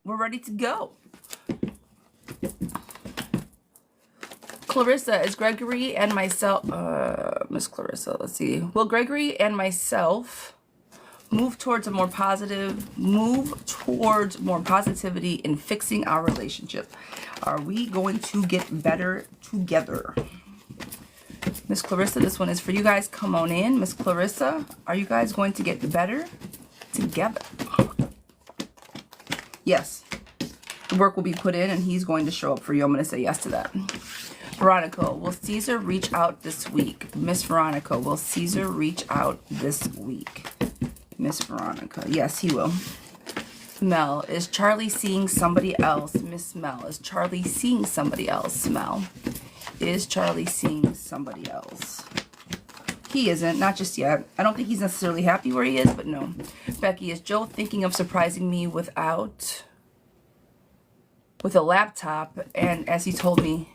We're ready to go. Clarissa, is Gregory and myself, Miss Clarissa, let's see. Will Gregory and myself move towards more positivity in fixing our relationship? Are we going to get better together? Miss Clarissa, this one is for you guys. Come on in. Miss Clarissa, are you guys going to get better together? Yes. The work will be put in and he's going to show up for you. I'm going to say yes to that. Veronica, will Caesar reach out this week? Miss Veronica, will Caesar reach out this week? Miss Veronica, yes, he will. Mel, is Charlie seeing somebody else? Miss Mel, is Charlie seeing somebody else? Mel, is Charlie seeing somebody else? He isn't, not just yet. I don't think he's necessarily happy where he is, but no. Becky, is Joe thinking of surprising me with a laptop? And as he told me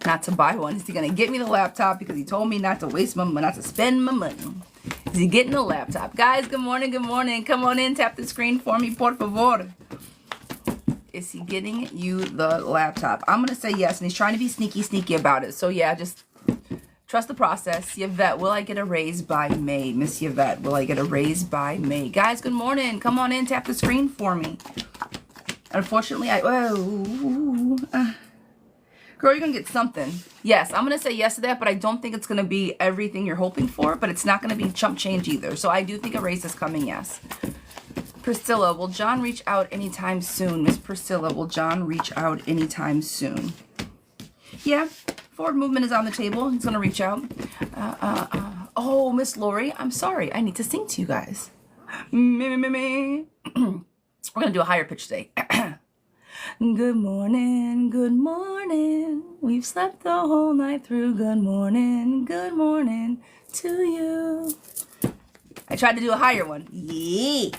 not to buy one, is he gonna get me the laptop because he told me not to waste my money, not to spend my money? Is he getting a laptop? Guys, good morning, good morning. Come on in, tap the screen for me, por favor. Is he getting you the laptop? I'm gonna say yes, and he's trying to be sneaky about it. So yeah, just trust the process. Yvette, will I get a raise by May? Miss Yvette, will I get a raise by May? Guys, good morning. Come on in, tap the screen for me. Unfortunately, girl, you're going to get something. Yes, I'm going to say yes to that, but I don't think it's going to be everything you're hoping for, but it's not going to be chump change either. So I do think a raise is coming, yes. Priscilla, will John reach out anytime soon? Miss Priscilla, will John reach out anytime soon? Yeah, forward movement is on the table. He's going to reach out. Oh, Miss Lori, I'm sorry. I need to sing to you guys. Me. We're going to do a higher pitch today. Good morning, we've slept the whole night through. Good morning to you. I tried to do a higher one. Yeah.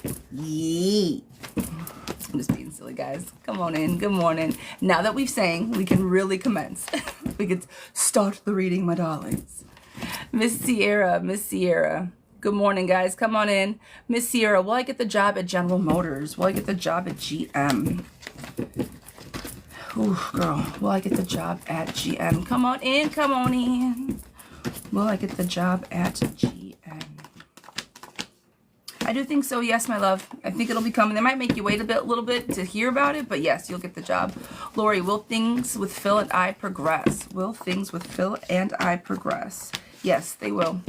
I'm just being silly, guys. Come on in, good morning. Now that we've sang, we can really commence. We can start the reading, my darlings. Miss Sierra. Good morning, guys. Come on in. Miss Sierra, will I get the job at General Motors? Will I get the job at GM? Ooh, girl, will I get the job at GM? Come on in. Will I get the job at GM? I do think so, yes, my love. I think it'll be coming. They might make you wait a little bit to hear about it, but yes, you'll get the job. Lori, will things with Phil and I progress? Will things with Phil and I progress? Yes, they will.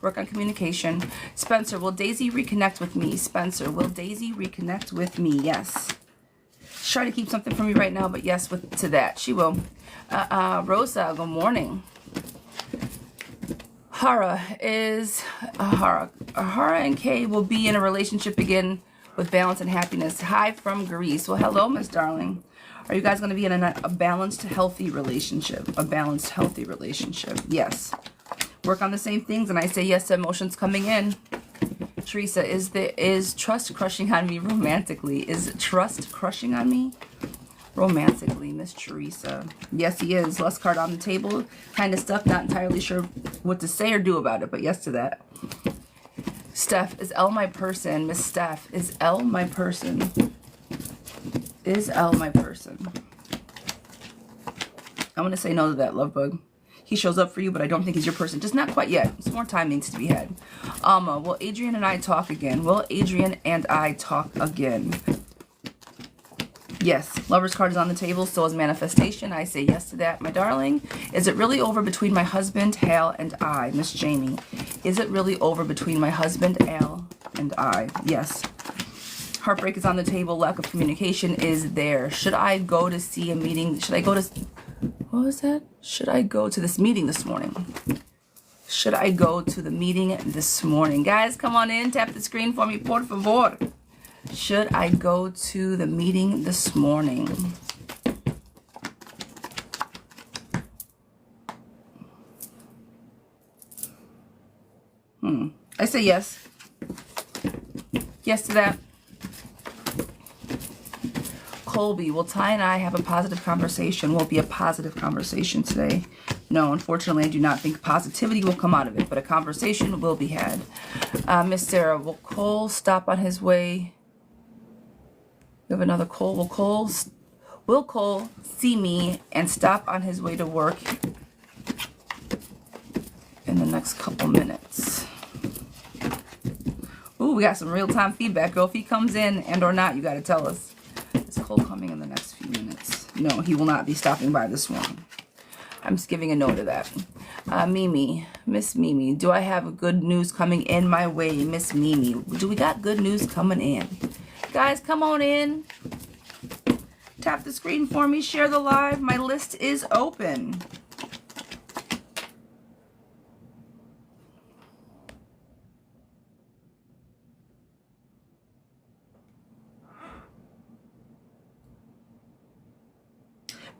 Work on communication. Spencer, will Daisy reconnect with me? Spencer, will Daisy reconnect with me? Yes. She's trying to keep something from me right now, but yes, to that, she will. Rosa, good morning. Hara and Kay will be in a relationship again with balance and happiness. Hi from Greece. Well, hello, Miss Darling. Are you guys going to be in a balanced, healthy relationship? A balanced, healthy relationship. Yes. Work on the same things, and I say yes to emotions coming in. Teresa, is trust crushing on me romantically? Is trust crushing on me romantically, Miss Teresa? Yes, he is. Lust card on the table kind of stuff. Not entirely sure what to say or do about it, but yes to that. Steph, is L my person? Miss Steph, is L my person? Is L my person? I'm going to say no to that, love bug. He shows up for you, but I don't think he's your person. Just not quite yet. Some more time needs to be had. Will Adrian and I talk again? Will Adrian and I talk again? Yes. Lover's card is on the table. So is manifestation. I say yes to that, my darling. Is it really over between my husband, Hal, and I? Miss Jamie. Is it really over between my husband, Al, and I? Yes. Heartbreak is on the table. Lack of communication is there. Should I go to see a meeting? Should I go to... What was that? Should I go to this meeting this morning? Should I go to the meeting this morning? Guys, come on in. Tap the screen for me, por favor. Should I go to the meeting this morning? I say yes. Yes to that. Colby, will Ty and I have a positive conversation? Will it be a positive conversation today? No, unfortunately, I do not think positivity will come out of it, but a conversation will be had. Miss Sarah, will Cole stop on his way? We have another Cole. Will Cole see me and stop on his way to work in the next couple minutes? Ooh, we got some real-time feedback, girl. If he comes in and or not, you got to tell us. Is Cole coming in the next few minutes? No, he will not be stopping by this morning. I'm just giving a note of that. Mimi, Miss Mimi, do I have good news coming in my way? Miss Mimi, do we got good news coming in? Guys, come on in. Tap the screen for me. Share the live. My list is open.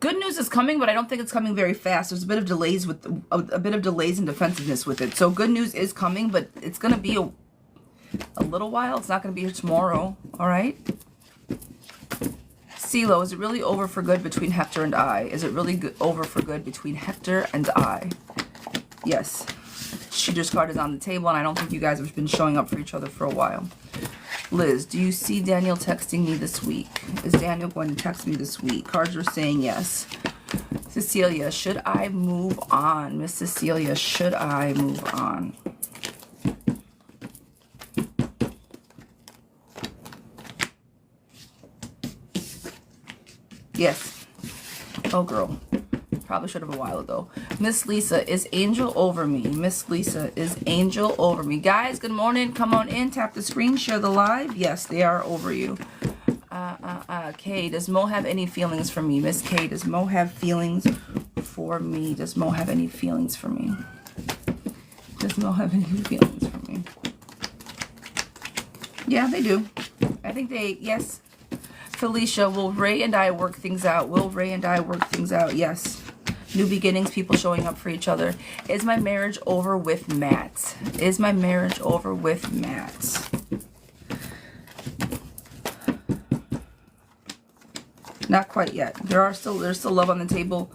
Good news is coming, but I don't think it's coming very fast. There's a bit of delays with a bit of delays and defensiveness with it. So good news is coming, but it's going to be a little while. It's not going to be here tomorrow. All right. CeeLo, is it really over for good between Hector and I? Is it really over for good between Hector and I? Yes. Cheater's card is on the table, and I don't think you guys have been showing up for each other for a while. Liz, do you see Daniel texting me this week? Is Daniel going to text me this week? Cards are saying yes. Cecilia, should I move on? Miss Cecilia, should I move on? Yes. Oh, girl. Probably should have a while ago. Miss Lisa, is Angel over me? Miss Lisa, is Angel over me? Guys, good morning. Come on in. Tap the screen. Share the live. Yes, they are over you. Kay, does Mo have any feelings for me? Miss Kay, does Mo have feelings for me? Does Mo have any feelings for me? Does Mo have any feelings for me? Yeah, they do. I think they, yes. Felicia, will Ray and I work things out? Will Ray and I work things out? Yes. New beginnings, people showing up for each other. Is my marriage over with Matt? Is my marriage over with Matt? Not quite yet. There's still love on the table.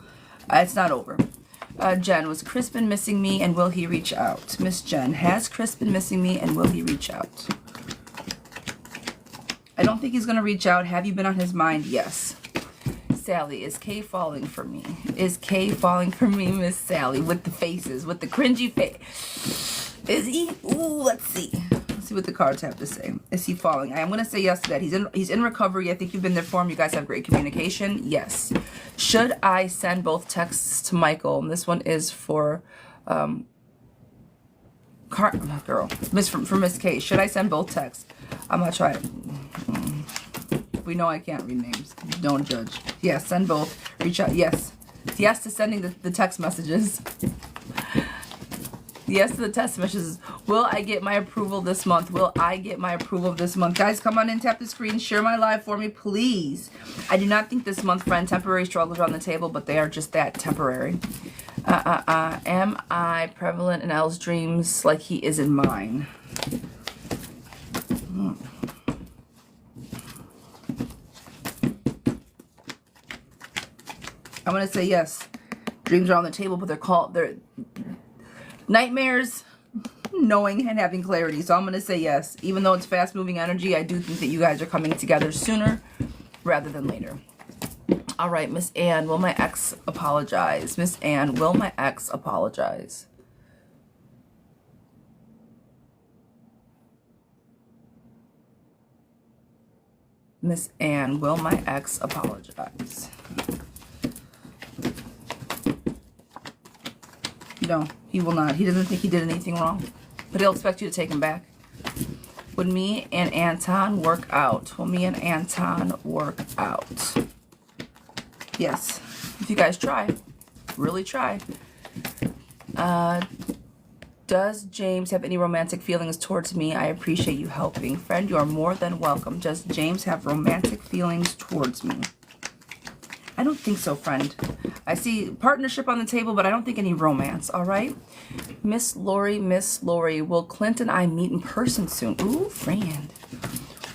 It's not over. Jen, was Chris been missing me and will he reach out? Miss Jen, has Chris been missing me and will he reach out? I don't think he's going to reach out. Have you been on his mind? Yes. Sally, is Kay falling for me? Is Kay falling for me, Miss Sally? With the faces, with the cringy face. Is he? Ooh, let's see. Let's see what the cards have to say. Is he falling? I'm going to say yes to that. He's in recovery. I think you've been there for him. You guys have great communication. Yes. Should I send both texts to Michael? And this one is for girl. For Miss Kay. Should I send both texts? I'm going to try it. We know I can't read names. Don't judge. Yes, send both. Reach out. Yes. Yes to sending the text messages. Yes to the text messages. Will I get my approval this month? Will I get my approval this month? Guys, come on in, tap the screen, share my live for me, please. I do not think this month, friend, temporary struggles are on the table, but they are just that, temporary. Am I prevalent in L's dreams like he is in mine? I'm going to say yes. Dreams are on the table, but they're nightmares, knowing and having clarity. So I'm going to say yes. Even though it's fast-moving energy, I do think that you guys are coming together sooner rather than later. All right, Miss Ann, will my ex apologize? Miss Ann, will my ex apologize? Miss Ann, will my ex apologize? No, he will not. He doesn't think he did anything wrong, but he'll expect you to take him back. Would me and Anton work out? Will me and Anton work out? Yes. If you guys try. Really try. Does James have any romantic feelings towards me? I appreciate you helping. Friend, you are more than welcome. Does James have romantic feelings towards me? I don't think so, friend. I see partnership on the table, but I don't think any romance, all right? Miss Lori, will Clint and I meet in person soon? Ooh, friend.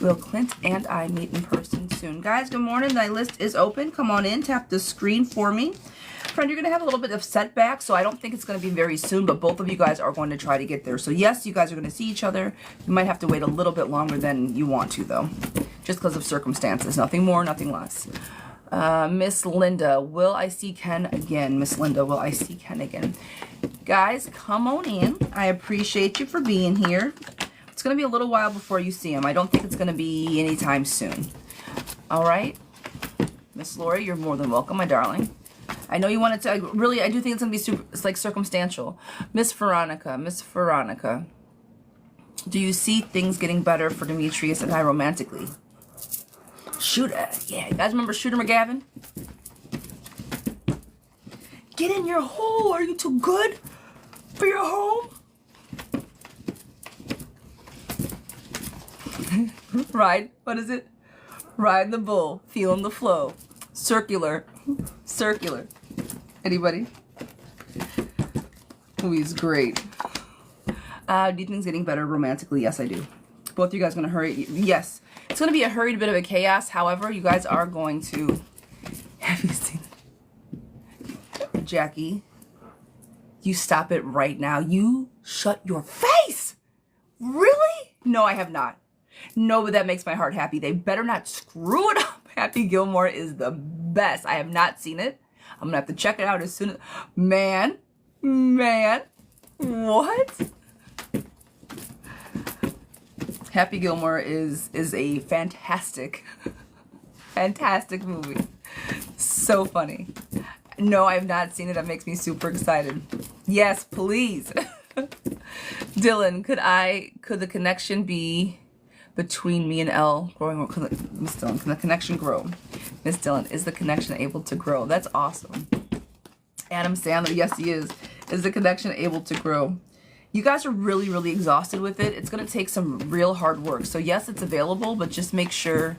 Will Clint and I meet in person soon? Guys, good morning. My list is open. Come on in. Tap the screen for me. Friend, you're going to have a little bit of setback, so I don't think it's going to be very soon, but both of you guys are going to try to get there. So yes, you guys are going to see each other. You might have to wait a little bit longer than you want to, though, just because of circumstances. Nothing more, nothing less. Miss Linda, will I see Ken again? Miss Linda, will I see Ken again? Guys, come on in. I appreciate you for being here. It's going to be a little while before you see him. I don't think it's going to be anytime soon. All right? Miss Lori, you're more than welcome, my darling. I know you wanted to, I do think it's going to be super, it's like circumstantial. Miss Veronica, do you see things getting better for Demetrius and I romantically? Shooter, yeah. You guys remember Shooter McGavin? Get in your hole. Are you too good for your home? Ride, what is it? Ride the bull, feeling the flow. Circular. Anybody? Oh, he's great. Do you think it's getting better romantically? Yes, I do. Both of you guys going to hurry? Yes. It's going to be a hurried bit of a chaos. However, you guys are going to... Have you seen it? Jackie, you stop it right now. You shut your face! Really? No, I have not. No, but that makes my heart happy. They better not screw it up. Happy Gilmore is the best. I have not seen it. I'm going to have to check it out as soon as... Man, what? Happy Gilmore is a fantastic movie. So funny. No, I have not seen it. That makes me super excited. Yes, please. Dylan, could the connection be between me and Elle growing? Miss Dylan, can the connection grow? Miss Dylan, is the connection able to grow? That's awesome. Adam Sandler, yes he is. Is the connection able to grow? You guys are really, really exhausted with it. It's going to take some real hard work. So yes, it's available, but just make sure...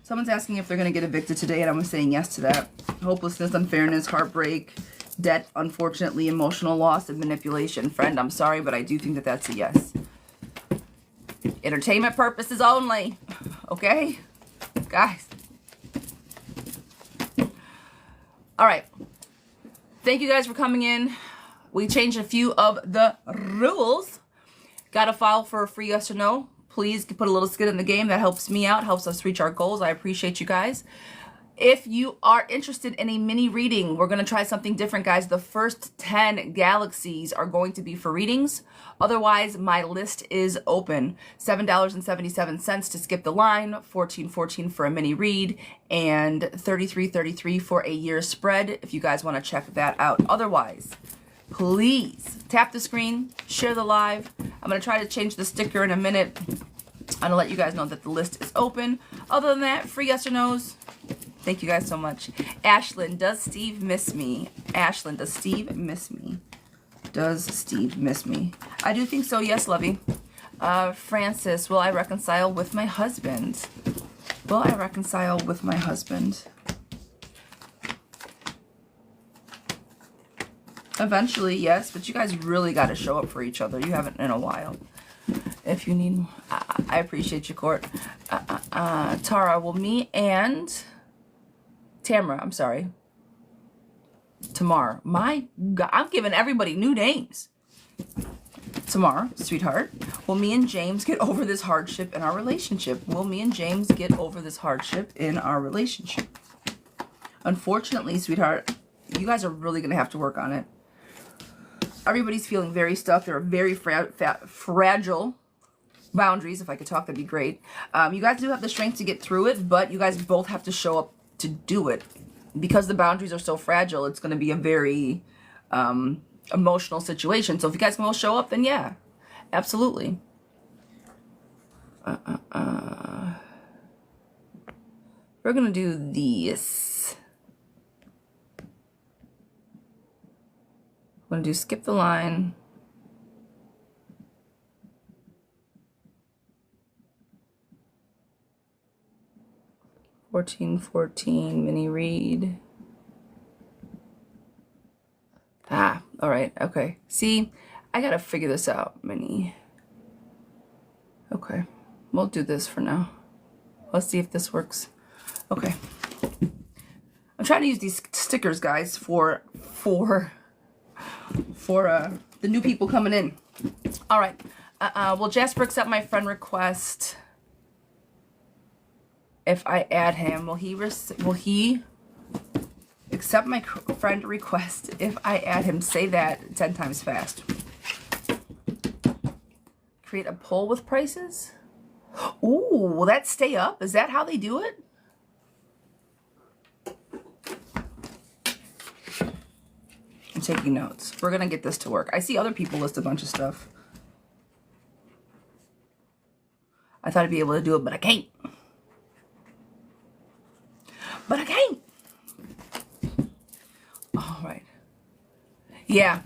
Someone's asking if they're going to get evicted today, and I'm saying yes to that. Hopelessness, unfairness, heartbreak, debt, unfortunately, emotional loss, and manipulation. Friend, I'm sorry, but I do think that that's a yes. Entertainment purposes only. Okay? Guys. All right. Thank you guys for coming in. We changed a few of the rules. Got to file for a free yes or no. Please put a little skin in the game. That helps me out, helps us reach our goals. I appreciate you guys. If you are interested in a mini reading, we're going to try something different, guys. The first 10 galaxies are going to be for readings. Otherwise, my list is open. $7.77 to skip the line, $14.14 for a mini read, and $33.33 for a year spread if you guys want to check that out. Otherwise, please tap the screen, share the live. I'm going to try to change the sticker in a minute. I'm going to let you guys know that the list is open. Other than that, free yes or no's. Thank you guys so much. Ashlyn, does Steve miss me? Ashlyn, does Steve miss me? Does Steve miss me? I do think so. Yes, Lovey. Francis, will I reconcile with my husband? Will I reconcile with my husband? Eventually, yes, but you guys really got to show up for each other. You haven't in a while. If you need, I appreciate you, Court. Tara, will me and Tamara, I'm sorry. Tamar. My God, I'm giving everybody new names. Tamar, sweetheart. Will me and James get over this hardship in our relationship? Will me and James get over this hardship in our relationship? Unfortunately, sweetheart, you guys are really going to have to work on it. Everybody's feeling very stuck. There are very fragile boundaries. If I could talk, that'd be great. You guys do have the strength to get through it, but you guys both have to show up to do it. Because the boundaries are so fragile, it's going to be a very emotional situation. So if you guys can all show up, then yeah, absolutely. We're going to do this. I'm going to do skip the line. $14.14 mini read. All right, okay. See, I gotta figure this out, Minnie. Okay, we'll do this for now. Let's see if this works. Okay. I'm trying to use these stickers, guys, for the new people coming in. All right. Will Jasper accept my friend request if I add him? Will he accept my friend request if I add him? Say that 10 times fast. Create a poll with prices. Ooh, will that stay up? Is that how they do it? I'm taking notes. We're gonna get this to work. I see other people list a bunch of stuff. I thought I'd be able to do it, but I can't. But I can't. All right. Yeah.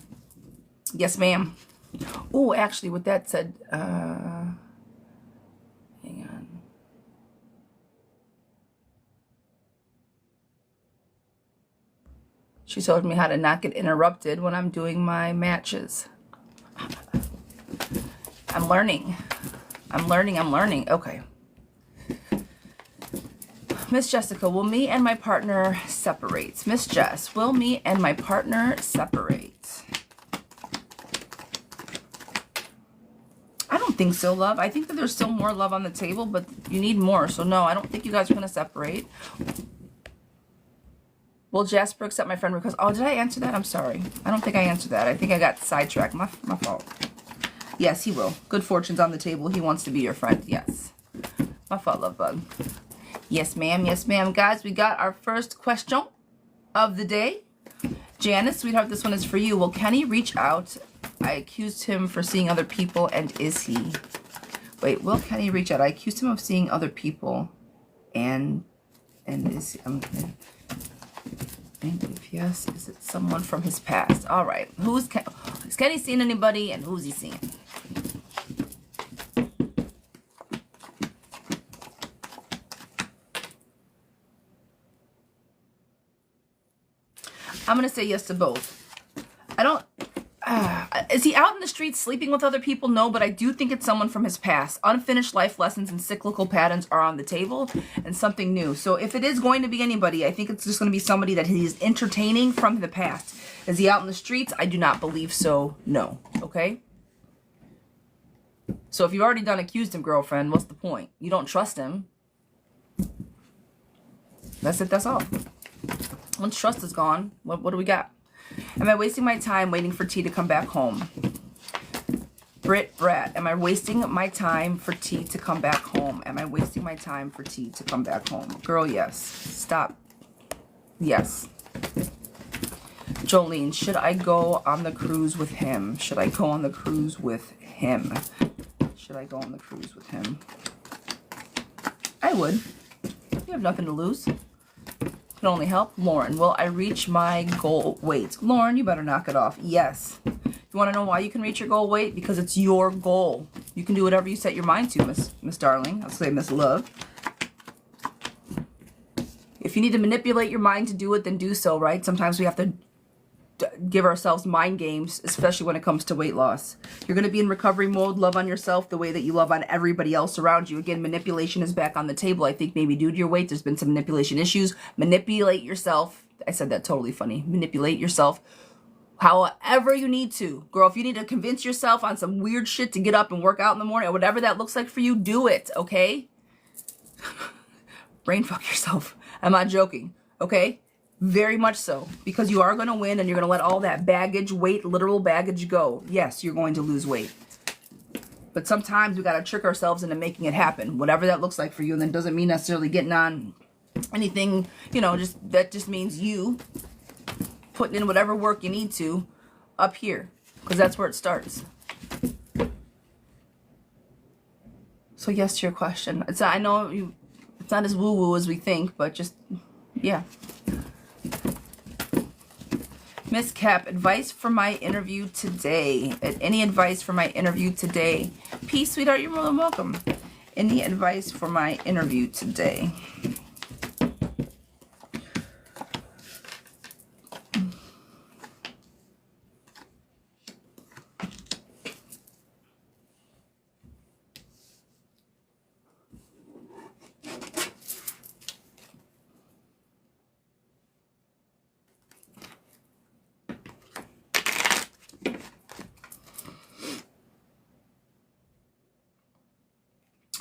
Yes, ma'am. Oh, actually, with that said, hang on. She told me how to not get interrupted when I'm doing my matches. I'm learning. I'm learning. Okay. Miss Jessica, will me and my partner separate? Miss Jess, will me and my partner separate? I don't think so, love. I think that there's still more love on the table, but you need more. So no, I don't think you guys are going to separate. Will Jasper accept my friend request? Oh, did I answer that? I'm sorry. I don't think I answered that. I think I got sidetracked. My fault. Yes, he will. Good fortune's on the table. He wants to be your friend. Yes. My fault, love bug. Yes, ma'am. Yes, ma'am. Guys, we got our first question of the day. Janice, sweetheart, this one is for you. Will Kenny reach out? I accused him for seeing other people, and is he? Wait, will Kenny reach out? I accused him of seeing other people, and is he? And if yes, is it someone from his past? All right. Is Kenny seeing anybody, and who's he seeing? I'm going to say yes to both. I don't... is he out in the streets sleeping with other people? No, but I do think it's someone from his past. Unfinished life lessons and cyclical patterns are on the table, and something new. So if it is going to be anybody, I think it's just going to be somebody that he's entertaining from the past. Is he out in the streets? I do not believe so. No. Okay? So if you've already done accused him, girlfriend, what's the point? You don't trust him. That's it. That's all. Once trust is gone, what do we got? Am I wasting my time waiting for T to come back home? Brat, am I wasting my time for T to come back home? Am I wasting my time for T to come back home? Girl, yes. Stop. Yes. Jolene, should I go on the cruise with him? Should I go on the cruise with him? Should I go on the cruise with him? I would. You have nothing to lose. Can only help. Lauren, will I reach my goal weight? Lauren, you better knock it off. Yes. You want to know why you can reach your goal weight? Because it's your goal. You can do whatever you set your mind to, Miss Darling. I'll say Miss Love. If you need to manipulate your mind to do it, then do so, right? Sometimes we have to give ourselves mind games, especially when it comes to weight loss. You're going to be in recovery mode. Love on yourself the way that you love on everybody else around you. Again, manipulation is back on the table. I think maybe due to your weight, there's been some manipulation issues. Manipulate yourself. I said that totally funny. Manipulate yourself however you need to. Girl, if you need to convince yourself on some weird shit to get up and work out in the morning or whatever that looks like for you, do it, okay? Brain fuck yourself. I'm not joking, okay? Very much so, because you are going to win and you're going to let all that baggage, weight, literal baggage go. Yes, you're going to lose weight. But sometimes we got to trick ourselves into making it happen, whatever that looks like for you. And that doesn't mean necessarily getting on anything, you know, that just means you putting in whatever work you need to up here, because that's where it starts. So yes to your question. It's not, I know it's not as woo-woo as we think, but just, yeah. Miss Cap, advice for my interview today. Any advice for my interview today? Peace, sweetheart, you're more than welcome. Any advice for my interview today?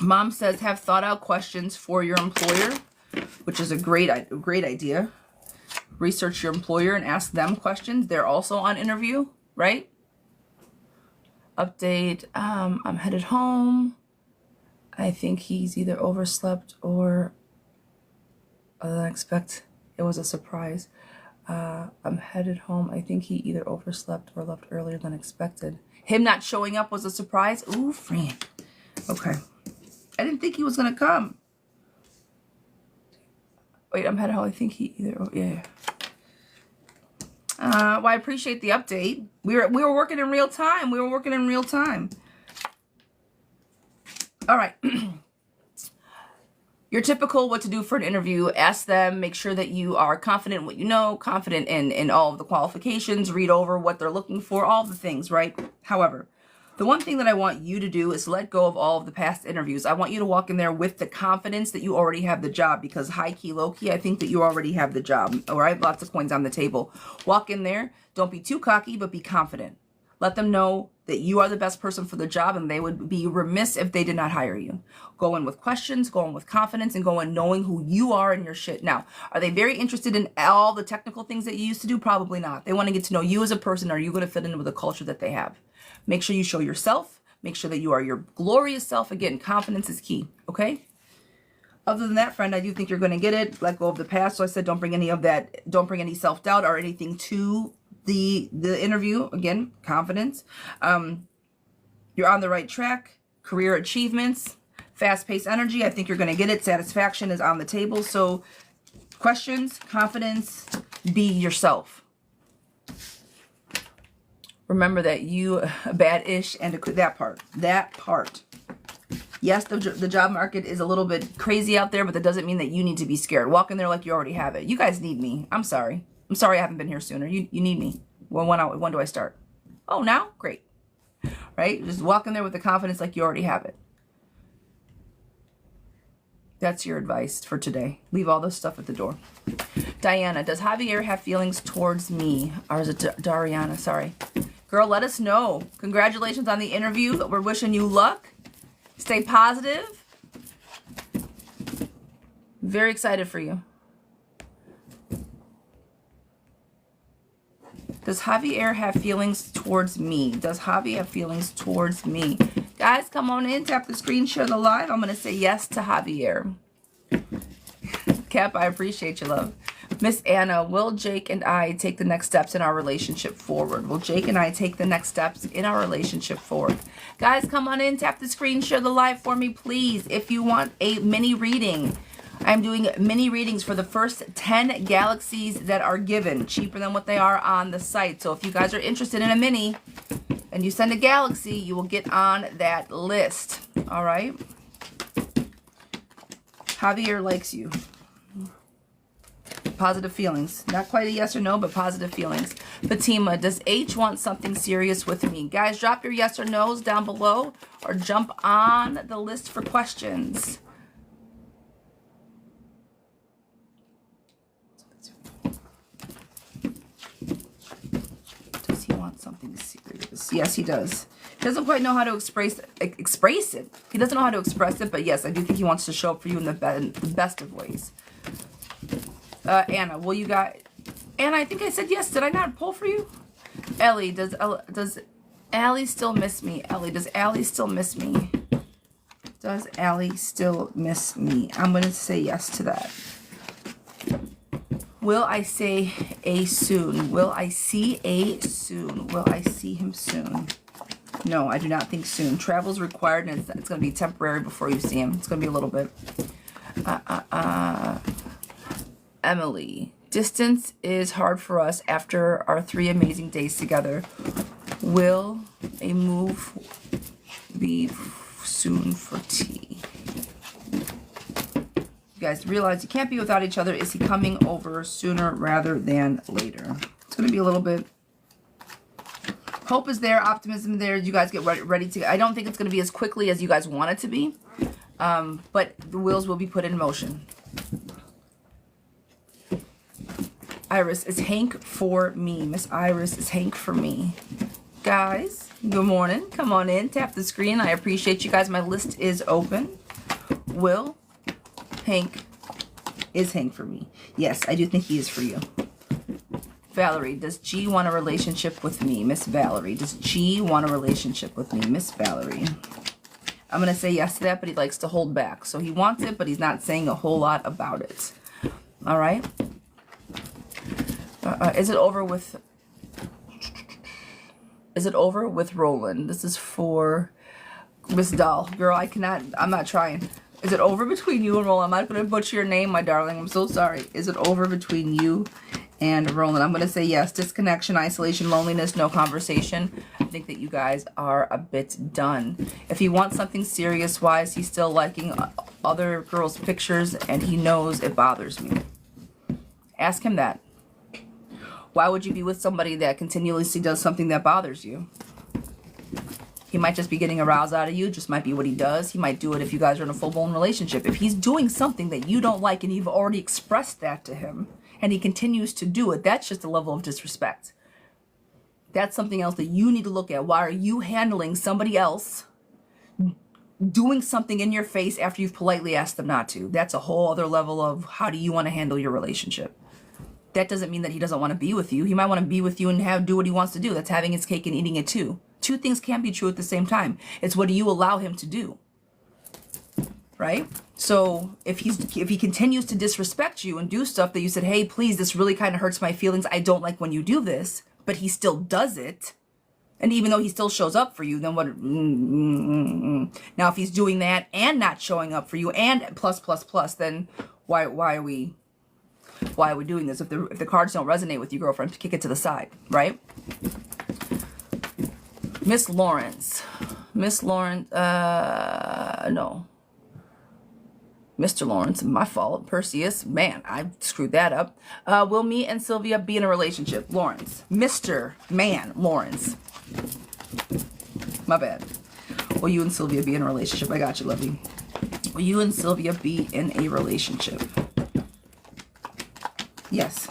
Mom says, have thought out questions for your employer, which is a great idea. Research your employer and ask them questions. They're also on interview, right? Update, I'm headed home. I think he's either overslept or other than expect. It was a surprise. I'm headed home. I think he either overslept or left earlier than expected. Him not showing up was a surprise? Ooh, Fran. Okay. I didn't think he was going to come. Wait, I'm headed home. I think he either... Oh, yeah. Well, I appreciate the update. We were working in real time. We were working in real time. All right. Your typical what to do for an interview. Ask them, make sure that you are confident in what you know, confident in all of the qualifications, read over what they're looking for, all the things, right? However, the one thing that I want you to do is let go of all of the past interviews. I want you to walk in there with the confidence that you already have the job, because high key, low key, I think that you already have the job. All right, lots of coins on the table. Walk in there. Don't be too cocky, but be confident. Let them know that you are the best person for the job, and they would be remiss if they did not hire you. Go in with questions, go in with confidence, and go in knowing who you are and your shit. Now, are they very interested in all the technical things that you used to do? Probably not. They want to get to know you as a person. Are you going to fit in with the culture that they have? Make sure you show yourself. Make sure that you are your glorious self. Again, confidence is key, okay? Other than that, friend, I do think you're going to get it. Let go of the past. So I said don't bring any of that. Don't bring any self-doubt or anything to the interview. Again, confidence. You're on the right track. Career achievements, fast-paced energy. I think you're going to get it. Satisfaction is on the table. So questions, confidence, be yourself. Remember that you bad-ish and that part. Yes, the job market is a little bit crazy out there, but that doesn't mean that you need to be scared. Walk in there like you already have it. You guys need me. I'm sorry. I'm sorry I haven't been here sooner. You need me. Well, when do I start? Oh, now? Great. Right? Just walk in there with the confidence like you already have it. That's your advice for today. Leave all this stuff at the door. Diana, does Javier have feelings towards me? Or is it Dariana? Sorry. Girl, let us know. Congratulations on the interview. We're wishing you luck. Stay positive. Very excited for you. Does Javier have feelings towards me? Does Javier have feelings towards me? Guys, come on in. Tap the screen. Share the live. I'm going to say yes to Javier. Cap, I appreciate you, love. Miss Anna, will Jake and I take the next steps in our relationship forward? Will Jake and I take the next steps in our relationship forward? Guys, come on in. Tap the screen. Share the live for me, please. If you want a mini reading, I'm doing mini readings for the first 10 galaxies that are given, cheaper than what they are on the site. So if you guys are interested in a mini and you send a galaxy, you will get on that list. All right? Javier likes you. Positive feelings. Not quite a yes or no, but positive feelings. Fatima, does H want something serious with me? Guys, drop your yes or no's down below or jump on the list for questions. Does he want something serious? Yes, he does. He doesn't quite know how to express it. He doesn't know how to express it, but yes, I do think he wants to show up for you in the best of ways. Anna, will you guys... Anna, I think I said yes. Did I not pull for you? Ellie, does Allie still miss me? Ellie, does Allie still miss me? Does Allie still miss me? I'm going to say yes to that. Will I say a soon? Will I see a soon? Will I see him soon? No, I do not think soon. Travel's required, and it's going to be temporary before you see him. It's going to be a little bit. Emily, distance is hard for us after our 3 amazing days together. Will a move be soon for tea? You guys realize you can't be without each other. Is he coming over sooner rather than later? It's going to be a little bit. Hope is there. Optimism there. You guys get ready to. I don't think it's going to be as quickly as you guys want it to be. But the wheels will be put in motion. Iris, is Hank for me? Miss Iris, is Hank for me? Guys, good morning. Come on in. Tap the screen. I appreciate you guys. My list is open. Will Hank is Hank for me. Yes, I do think he is for you. Valerie, does G want a relationship with me? Miss Valerie, does G want a relationship with me? Miss Valerie. I'm going to say yes to that, but he likes to hold back. So he wants it, but he's not saying a whole lot about it. All right. Is it over with... Is it over with Roland? This is for Miss Doll. Girl, I'm not trying. Is it over between you and Roland? I'm not going to butcher your name, my darling. I'm so sorry. Is it over between you and Roland? I'm going to say yes. Disconnection, isolation, loneliness, no conversation. I think that you guys are a bit done. If he wants something serious, why is he still liking other girls' pictures and he knows it bothers me? Ask him that. Why would you be with somebody that continuously does something that bothers you? He might just be getting aroused out of you. Just might be what he does. He might do it if you guys are in a full-blown relationship. If he's doing something that you don't like and you've already expressed that to him and he continues to do it, that's just a level of disrespect. That's something else that you need to look at. Why are you handling somebody else doing something in your face after you've politely asked them not to? That's a whole other level of how do you want to handle your relationship. That doesn't mean that he doesn't want to be with you. He might want to be with you and do what he wants to do. That's having his cake and eating it too. Two things can't be true at the same time. It's what do you allow him to do, right? So if he continues to disrespect you and do stuff that you said, hey, please, this really kind of hurts my feelings. I don't like when you do this, but he still does it. And even though he still shows up for you, then what? Now, if he's doing that and not showing up for you and plus, then why are we doing this? If the cards don't resonate with you, girlfriend, kick it to the side, right? Miss Lawrence. No. Mr. Lawrence, my fault. Perseus, man, I screwed that up. Will me and Sylvia be in a relationship? Lawrence. Mr. Man Lawrence. My bad. Will you and Sylvia be in a relationship? I got you, lovey. Will you and Sylvia be in a relationship? Yes.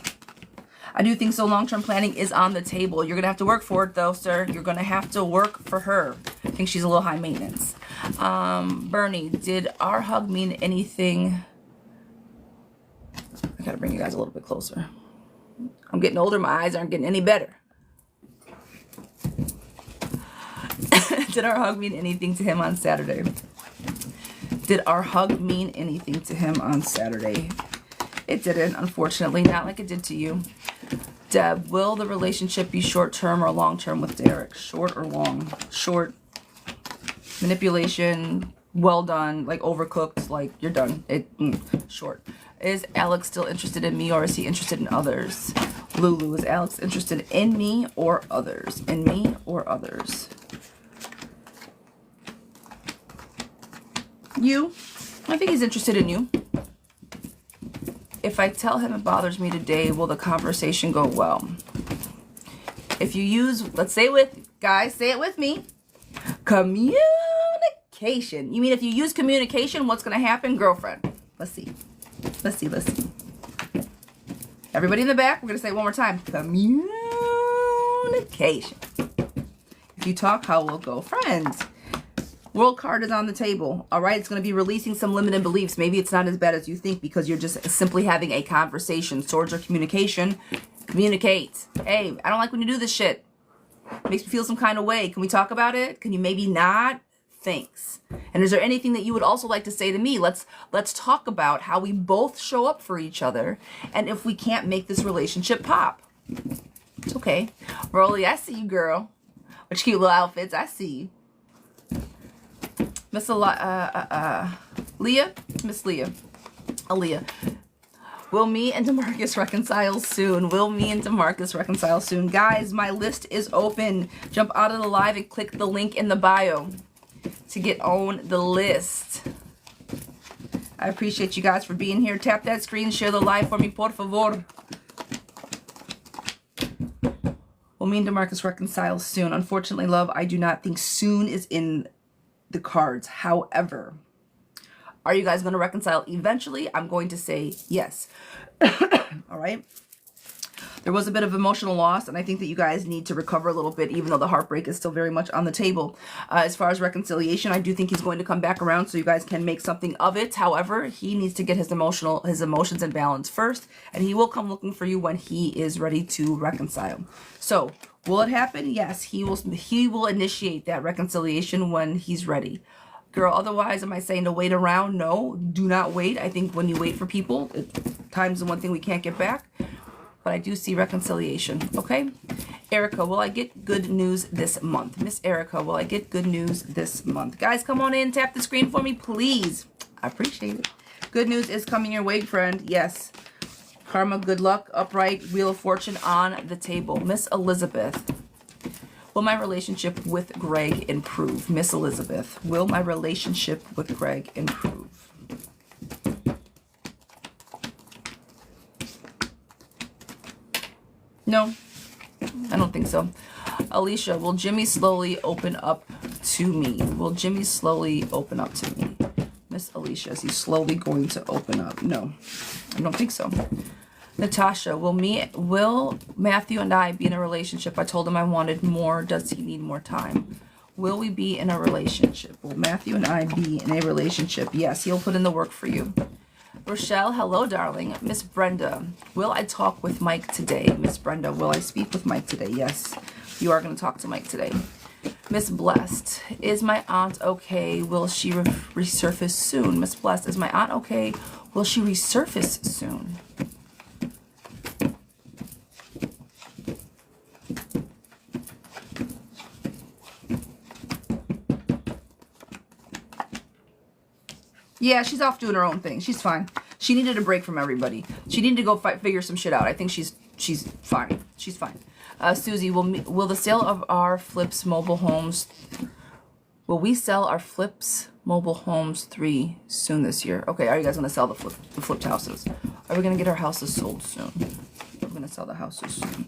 I do think so. Long-term planning is on the table. You're going to have to work for it, though, sir. You're going to have to work for her. I think she's a little high maintenance. Bernie, did our hug mean anything? I got to bring you guys a little bit closer. I'm getting older. My eyes aren't getting any better. Did our hug mean anything to him on Saturday? Did our hug mean anything to him on Saturday? It didn't, unfortunately. Not like it did to you. Deb, will the relationship be short-term or long-term with Derek? Short or long? Short. Manipulation. Well done. Like overcooked. Like you're done. Short. Is Alex still interested in me or is he interested in others? Lulu, is Alex interested in me or others? In me or others? You. I think he's interested in you. If I tell him it bothers me today, will the conversation go well? If you use, let's say it with, guys, say it with me. Communication. You mean if you use communication, what's going to happen? Girlfriend. Let's see. Let's see. Everybody in the back, we're going to say it one more time. Communication. If you talk, how will it go? Friends. World card is on the table. All right, it's going to be releasing some limited beliefs. Maybe it's not as bad as you think because you're just simply having a conversation. Swords are communication. Communicate. Hey, I don't like when you do this shit. Makes me feel some kind of way. Can we talk about it? Can you maybe not? Thanks. And is there anything that you would also like to say to me? Let's talk about how we both show up for each other and if we can't make this relationship pop. It's okay. Rolly, I see you, girl. With your cute little outfits, I see you. Miss Leah? Miss Leah. Aaliyah. Will me and DeMarcus reconcile soon? Will me and DeMarcus reconcile soon? Guys, my list is open. Jump out of the live and click the link in the bio to get on the list. I appreciate you guys for being here. Tap that screen. Share the live for me, por favor. Will me and DeMarcus reconcile soon? Unfortunately, love, I do not think soon is in the cards. However, are you guys going to reconcile eventually? I'm going to say yes. All right. There was a bit of emotional loss, and I think that you guys need to recover a little bit, even though the heartbreak is still very much on the table. As far as reconciliation, I do think he's going to come back around so you guys can make something of it. However, he needs to get his emotions in balance first, and he will come looking for you when he is ready to reconcile. So, will it happen? Yes, he will initiate that reconciliation when he's ready. Girl, otherwise, am I saying to wait around? No, do not wait. I think when you wait for people, time's the one thing we can't get back. But I do see reconciliation, okay? Erica, will I get good news this month? Miss Erica, will I get good news this month? Guys, come on in, tap the screen for me, please. I appreciate it. Good news is coming your way, friend. Yes. Karma, good luck, upright, Wheel of Fortune on the table. Miss Elizabeth, will my relationship with Greg improve? Miss Elizabeth, will my relationship with Greg improve? No, I don't think so. Alicia, will Jimmy slowly open up to me? Will Jimmy slowly open up to me? Miss Alicia, is he slowly going to open up? No, I don't think so. Natasha, will Matthew and I be in a relationship? I told him I wanted more. Does he need more time? Will we be in a relationship? Will Matthew and I be in a relationship? Yes, he'll put in the work for you. Rochelle, hello, darling. Miss Brenda, will I talk with Mike today? Miss Brenda, will I speak with Mike today? Yes, you are going to talk to Mike today. Miss Blessed, is my aunt okay? Will she resurface soon? Miss Blessed, is my aunt okay? Will she resurface soon? Yeah, she's off doing her own thing. She's fine. She needed a break from everybody. She needed to go figure some shit out. I think she's fine. She's fine. Susie, will the sale of our Flips mobile homes? Will we sell our Flips mobile homes 3 soon this year? Okay, are you guys gonna sell the flipped houses? Are we gonna get our houses sold soon? We're gonna sell the houses soon.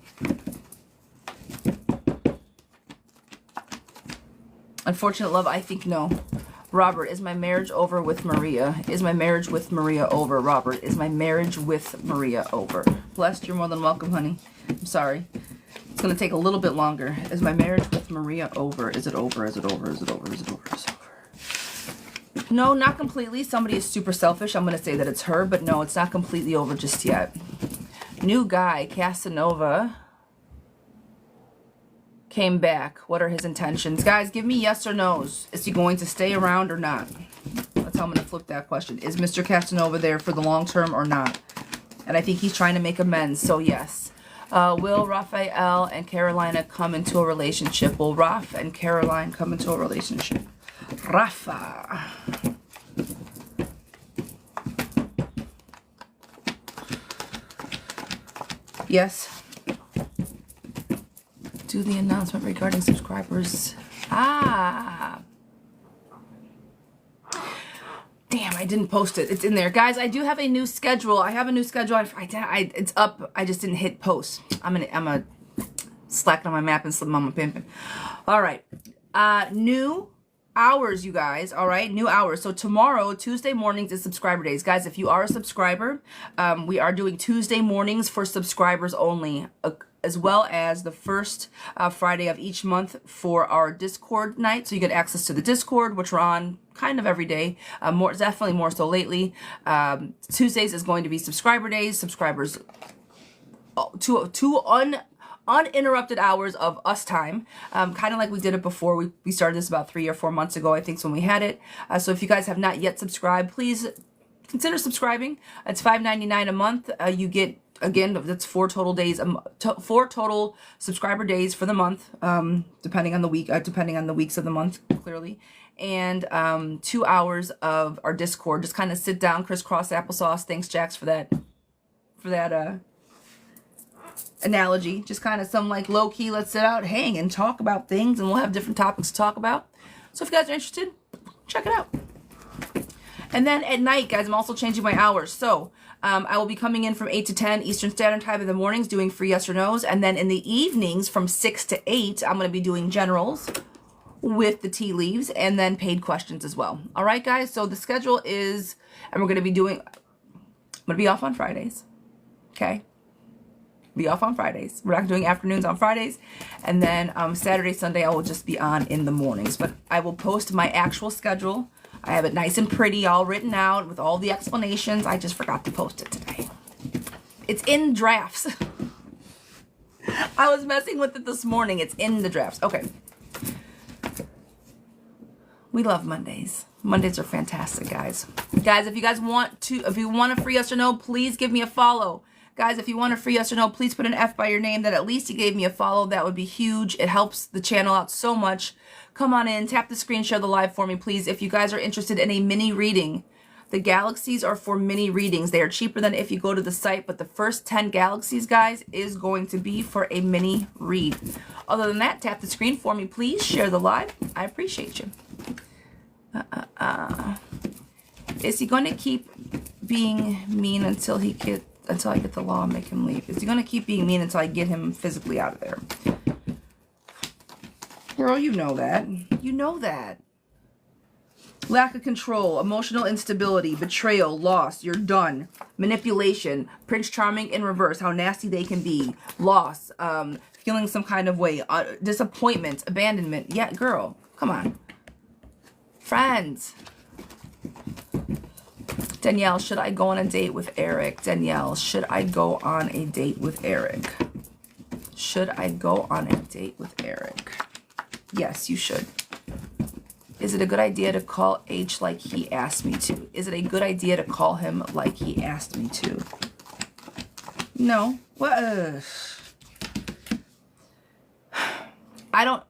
Unfortunate love, I think no. Robert, is my marriage over with Maria? Is my marriage with Maria over? Robert, is my marriage with Maria over? Blessed, you're more than welcome, honey. I'm sorry. It's going to take a little bit longer. Is my marriage with Maria over? Is it over? Is it over? Is it over? Is it over? Is it over? No, not completely. Somebody is super selfish. I'm going to say that it's her, but no, it's not completely over just yet. New guy, Casanova, came back. What are his intentions? Guys, give me yes or no's. Is he going to stay around or not? That's how I'm going to flip that question. Is Mr. Casanova there for the long term or not? And I think he's trying to make amends, so yes. Will Raphael and Carolina come into a relationship? Will Raph and Caroline come into a relationship? Rafa. Yes. Do the announcement regarding subscribers. Ah. Damn, I didn't post it. It's in there. Guys, I do have a new schedule. I have a new schedule. It's up. I just didn't hit post. I'm a slacking on my map and slipping on my pimping. All right. New hours, you guys. All right. New hours. So tomorrow, Tuesday mornings is subscriber days. Guys, if you are a subscriber, we are doing Tuesday mornings for subscribers only, as well as the first Friday of each month for our Discord night. So you get access to the Discord, which we're on kind of every day, definitely more so lately. Tuesdays is going to be subscriber days. Subscribers, two uninterrupted hours of us time, kind of like we did it before. We started this about 3 or 4 months ago, I think, is when we had it. So if you guys have not yet subscribed, please consider subscribing. It's $5.99 a month. You get, again, that's 4 total days, 4 total subscriber days for the month, depending on the week, depending on the weeks of the month, clearly. And 2 hours of our Discord. Just kind of sit down, crisscross applesauce. Thanks, Jax, for that analogy. Just kind of some like low key, let's sit out, hang, and talk about things, and we'll have different topics to talk about. So if you guys are interested, check it out. And then at night, guys, I'm also changing my hours. So I will be coming in from 8 to 10 Eastern Standard Time in the mornings doing free yes or no's. And then in the evenings from 6 to 8, I'm going to be doing generals with the tea leaves and then paid questions as well. All right, guys. So the schedule is, and we're going to be doing, I'm going to be off on Fridays. Okay. Be off on Fridays. We're not doing afternoons on Fridays. And then Saturday, Sunday, I will just be on in the mornings. But I will post my actual schedule. I have it nice and pretty, all written out with all the explanations. I just forgot to post it today. It's in drafts. I was messing with it this morning. It's in the drafts. Okay. We love Mondays. Mondays are fantastic, guys. Guys, if you guys want to, if you want a free yes or no, please give me a follow. Guys, if you want a free yes or no, please put an F by your name that at least you gave me a follow. That would be huge. It helps the channel out so much. Come on in, tap the screen, share the live for me, please. If you guys are interested in a mini reading, the galaxies are for mini readings. They are cheaper than if you go to the site, but the first 10 galaxies, guys, is going to be for a mini read. Other than that, tap the screen for me, please. Share the live. I appreciate you. Is he going to keep being mean until I get the law and make him leave? Is he going to keep being mean until I get him physically out of there? Girl, you know that. You know that. Lack of control, emotional instability, betrayal, loss, you're done. Manipulation, Prince Charming in reverse, how nasty they can be. Loss, feeling some kind of way. Disappointment, abandonment. Yeah, girl, come on. Friends. Danielle, should I go on a date with Eric? Danielle, should I go on a date with Eric? Should I go on a date with Eric? Yes, you should. Is it a good idea to call H like he asked me to? Is it a good idea to call him like he asked me to? No. What? I don't...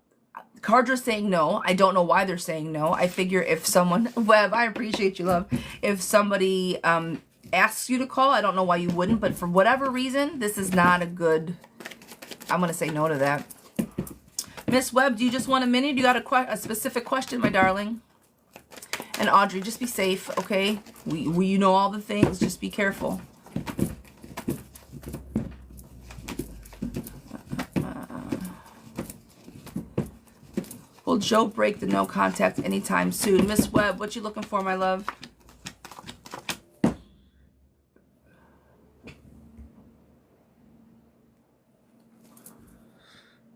Cardra's saying no. I don't know why they're saying no. I figure if someone... Web, I appreciate you, love. If somebody asks you to call, I don't know why you wouldn't, but for whatever reason, this is not a good... I'm going to say no to that. Miss Webb, do you just want a minute? You got a specific question, my darling? And Audrey, just be safe, okay? You know all the things. Just be careful. Will Joe break the no contact anytime soon? Miss Webb, what you looking for, my love?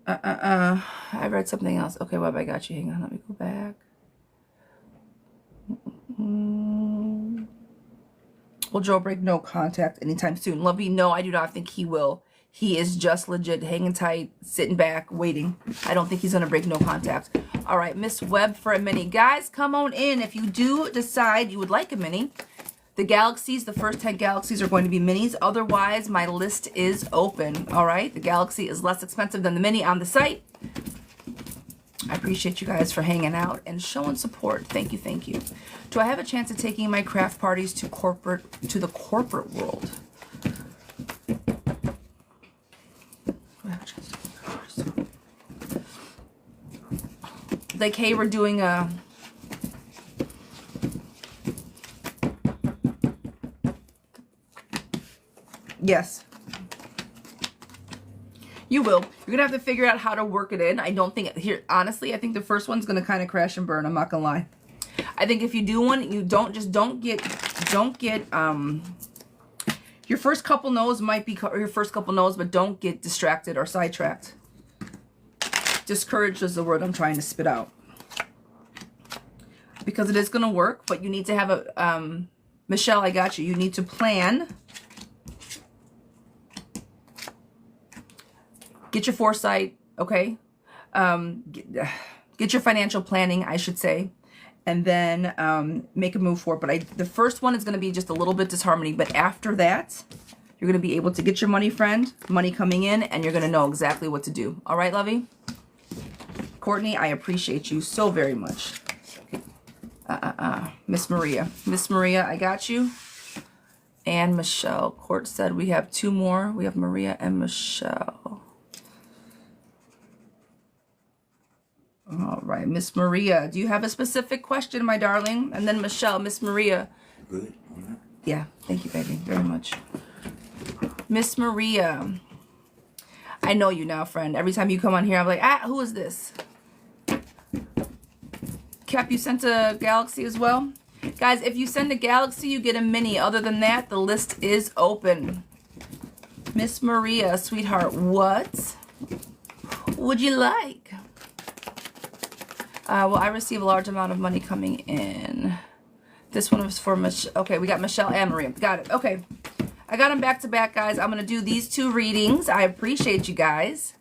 I read something else. Okay, Webb, I got you. Hang on, let me go back. Will Joe break no contact anytime soon? Lovey, no, I do not think he will. He is just legit hanging tight, sitting back, waiting. I don't think he's going to break no contact. All right, Miss Webb for a mini. Guys, come on in. If you do decide you would like a mini, the galaxies, the first 10 galaxies are going to be minis. Otherwise, my list is open. All right, the galaxy is less expensive than the mini on the site. I appreciate you guys for hanging out and showing support. Thank you, thank you. Do I have a chance of taking my craft parties to the corporate world? Like, hey, we're doing a... Yes. You will. You're going to have to figure out how to work it in. I don't think... Here, honestly, I think the first one's going to kind of crash and burn. I'm not going to lie. I think if you do one, you don't get... Your first couple no's might be your first couple no's, but don't get distracted or sidetracked. Discouraged is the word I'm trying to spit out. Because it is going to work, but you need to have a... Michelle, I got you. You need to plan... Get your foresight, okay? Get your financial planning, I should say. And then make a move for it. But the first one is going to be just a little bit disharmony. But after that, you're going to be able to get your money, friend. Money coming in, and you're going to know exactly what to do. All right, lovey? Courtney, I appreciate you so very much. Miss Maria. Miss Maria, I got you. And Michelle. Court said we have two more. We have Maria and Michelle. All right, Miss Maria, do you have a specific question, my darling? And then Michelle, Miss Maria. Good. Yeah, thank you, baby, very much. Miss Maria, I know you now, friend. Every time you come on here, I'm like, who is this? Cap, you sent a galaxy as well? Guys, if you send a galaxy, you get a mini. Other than that, the list is open. Miss Maria, sweetheart, what would you like? Well, I receive a large amount of money coming in. This one was for Michelle. Okay, we got Michelle and Maria. Got it. Okay. I got them back to back, guys. I'm going to do these 2 readings. I appreciate you guys.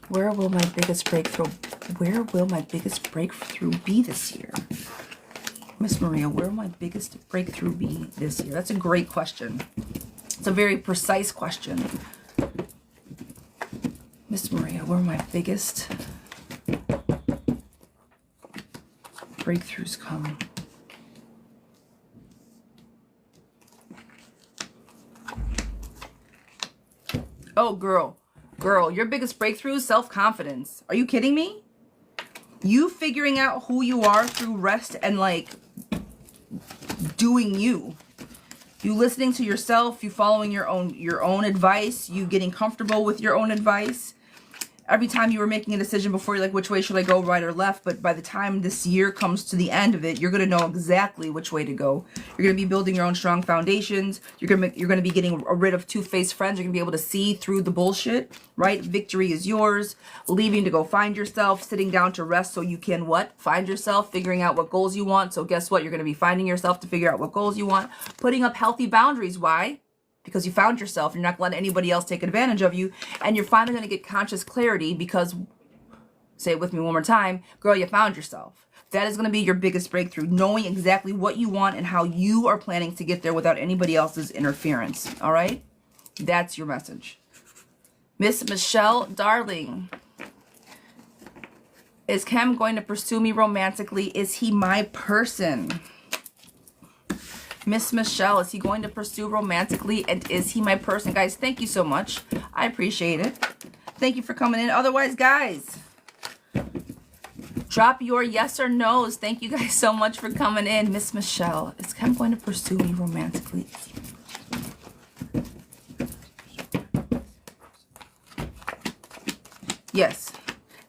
Where will my biggest breakthrough be this year? Miss Maria, where will my biggest breakthrough be this year? That's a great question. It's a very precise question. Miss Maria, where will my biggest breakthroughs come? Oh, girl, your biggest breakthrough is self-confidence. Are you kidding me? You figuring out who you are through rest and like doing you. You listening to yourself, you following your own advice, you getting comfortable with your own advice. Every time you were making a decision before, you're like, which way should I go, right or left? But by the time this year comes to the end of it, you're going to know exactly which way to go. You're going to be building your own strong foundations. You're going to be getting rid of two-faced friends. You're going to be able to see through the bullshit, right? Victory is yours. Leaving to go find yourself, sitting down to rest so you can what? Find yourself, figuring out what goals you want. So guess what? You're going to be finding yourself to figure out what goals you want. Putting up healthy boundaries. Why? Because you found yourself. You're not going to let anybody else take advantage of you. And you're finally going to get conscious clarity because, say it with me one more time, girl, you found yourself. That is going to be your biggest breakthrough. Knowing exactly what you want and how you are planning to get there without anybody else's interference. All right? That's your message. Miss Michelle, darling. Is Cam going to pursue me romantically? Is he my person? Miss Michelle, is he going to pursue romantically? And is he my person? Guys, thank you so much. I appreciate it. Thank you for coming in. Otherwise, guys, drop your yes or no's. Thank you guys so much for coming in. Miss Michelle, is Cam going to pursue me romantically? Yes.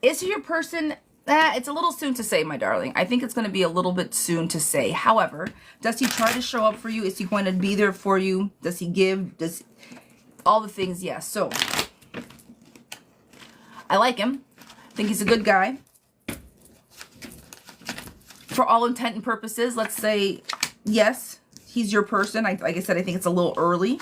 Is he your person? It's a little soon to say, my darling. I think it's going to be a little bit soon to say. However, does he try to show up for you? Is he going to be there for you? Does he give? Does all the things? Yes. So I like him. I think he's a good guy. For all intent and purposes, let's say yes, he's your person. Like I said, I think it's a little early.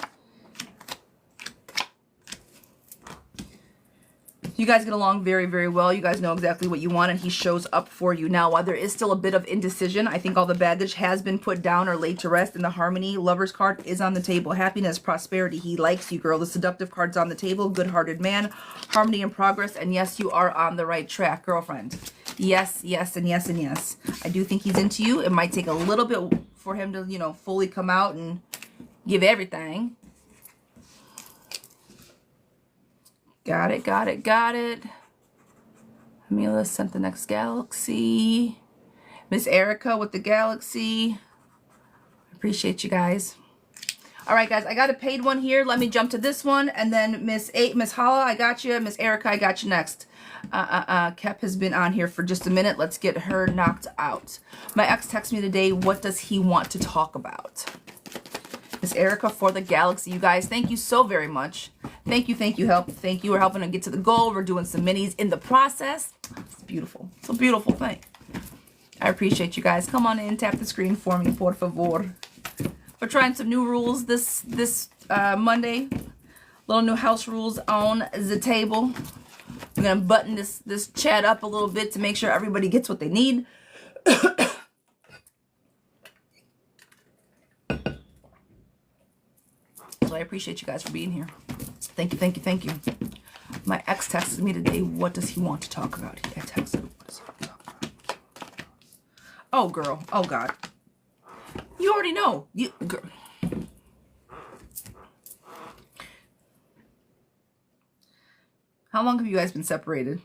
You guys get along very, very well. You guys know exactly what you want, and he shows up for you. Now, while there is still a bit of indecision, I think all the baggage has been put down or laid to rest, and the harmony lover's card is on the table. Happiness, prosperity. He likes you, girl. The seductive card's on the table. Good-hearted man. Harmony and progress. And yes, you are on the right track, girlfriend. Yes, yes, and yes, and yes. I do think he's into you. It might take a little bit for him to, you know, fully come out and give everything. Got it, got it, got it. Amelia sent the next galaxy. Miss Erica with the galaxy. Appreciate you guys. All right, guys, I got a paid one here. Let me jump to this one. And then Miss Hala, I got you. Miss Erica, I got you next. Kep has been on here for just a minute. Let's get her knocked out. My ex texted me today. What does he want to talk about? Miss Erica for the galaxy. You guys, thank you so very much. Thank you, thank you, thank you. We're helping to get to the goal. We're doing some minis in the process. It's beautiful. It's a beautiful thing. I appreciate you guys. Come on in, tap the screen for me, por favor. We're trying some new rules this Monday. Little new house rules on the table. We're gonna button this chat up a little bit to make sure everybody gets what they need. So I appreciate you guys for being here. Thank you, thank you, thank you. My ex texted me today. What does he want to talk about? I texted, what does he want to talk about? Oh, girl. Oh, God. You already know. Girl. How long have you guys been separated?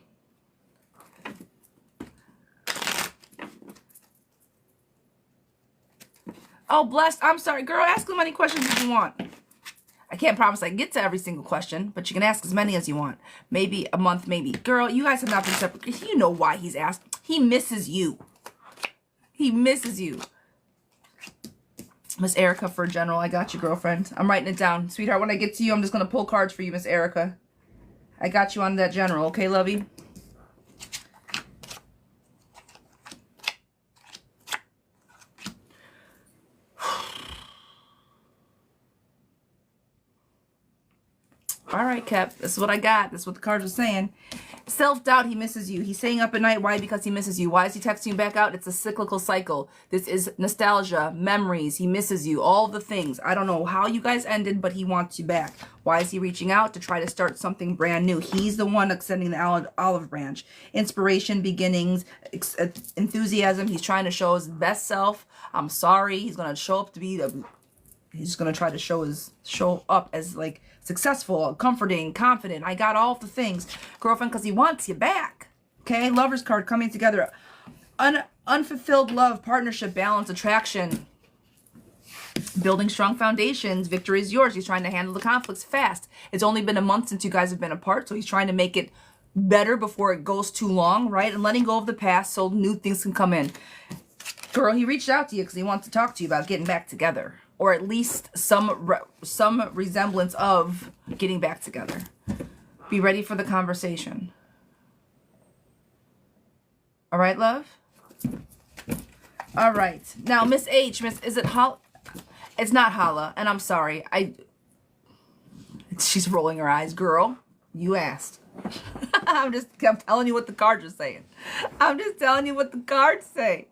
Oh, blessed. I'm sorry. Girl, ask as many questions as you want. I can't promise I can get to every single question, but you can ask as many as you want. Maybe a month, maybe. Girl, you guys have not been separated. You know why he's asked. He misses you. He misses you. Miss Erica for general. I got you, girlfriend. I'm writing it down. Sweetheart, when I get to you, I'm just going to pull cards for you, Miss Erica. I got you on that general. Okay, lovey? All right, Kep. This is what I got. This is what the cards are saying. Self-doubt, he misses you. He's staying up at night. Why? Because he misses you. Why is he texting you back out? It's a cyclical cycle. This is nostalgia, memories. He misses you. All the things. I don't know how you guys ended, but he wants you back. Why is he reaching out? To try to start something brand new. He's the one extending the olive branch. Inspiration, beginnings, enthusiasm. He's trying to show his best self. I'm sorry. He's going to show up to be he's going to try to show up as like successful, comforting, confident. I got all the things, girlfriend, because he wants you back. Okay, Lover's card coming together. Unfulfilled love, partnership, balance, attraction. Building strong foundations. Victory is yours. He's trying to handle the conflicts fast. It's only been a month since you guys have been apart, so he's trying to make it better before it goes too long, right? And letting go of the past so new things can come in. Girl, he reached out to you because he wants to talk to you about getting back together. Or at least some resemblance of getting back together. Be ready for the conversation. All right, love? All right. Now, Miss H, is it Holla? It's not Holla, and I'm sorry. She's rolling her eyes. Girl, you asked. I'm telling you what the cards are saying. I'm just telling you what the cards say.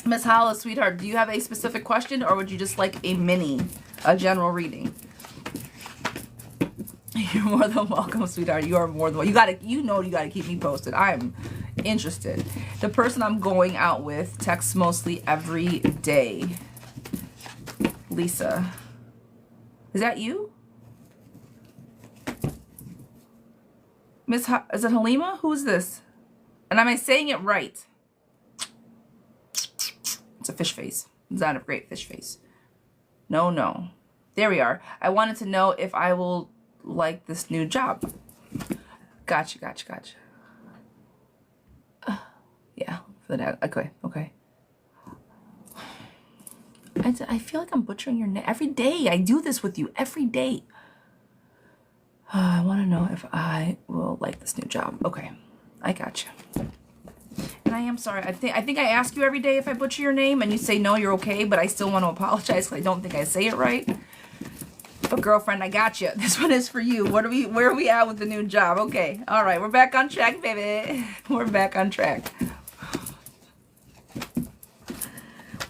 Miss Holla, sweetheart, do you have a specific question, or would you just like a general reading? You're more than welcome, sweetheart. You are more than welcome. You gotta keep me posted. I'm interested. The person I'm going out with texts mostly every day. Lisa, is that you? Is it Halima? Who is this? And am I saying it right? It's a fish face. It's not a great fish face. No. There we are. I wanted to know if I will like this new job. Gotcha. Yeah, for that. Okay. I feel like I'm butchering your name. Every day I do this with you. Every day. I want to know if I will like this new job. Okay, I gotcha. And I am sorry. I think I ask you every day if I butcher your name, and you say no, you're okay, but I still want to apologize because I don't think I say it right. But girlfriend, I got you. This one is for you. Where are we at with the new job? Okay. All right. We're back on track, baby. We're back on track.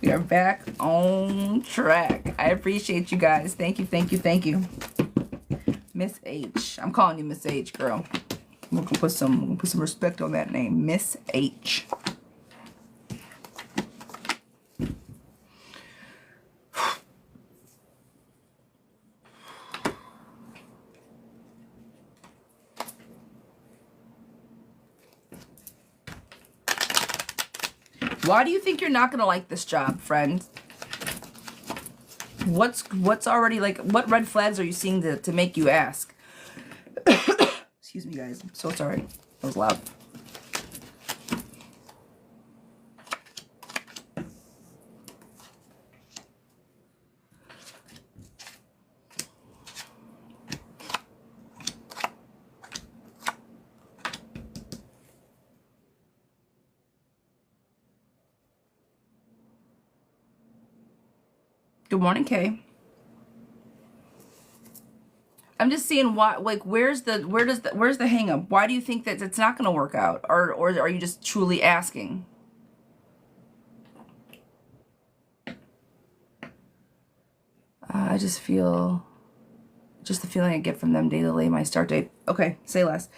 We are back on track. I appreciate you guys. Thank you. Miss H. I'm calling you Miss H, girl. We're gonna put some respect on that name. Miss H. Why do you think you're not gonna like this job, friend? What's already like, what red flags are you seeing to make you ask? Excuse me, guys. I'm so sorry. That was loud. Good morning, Kay. I'm just seeing what, like, where's the hang up? Why do you think that it's not going to work out? Or are you just truly asking? I just feel, the feeling I get from them, they delay my start date. Okay, say less.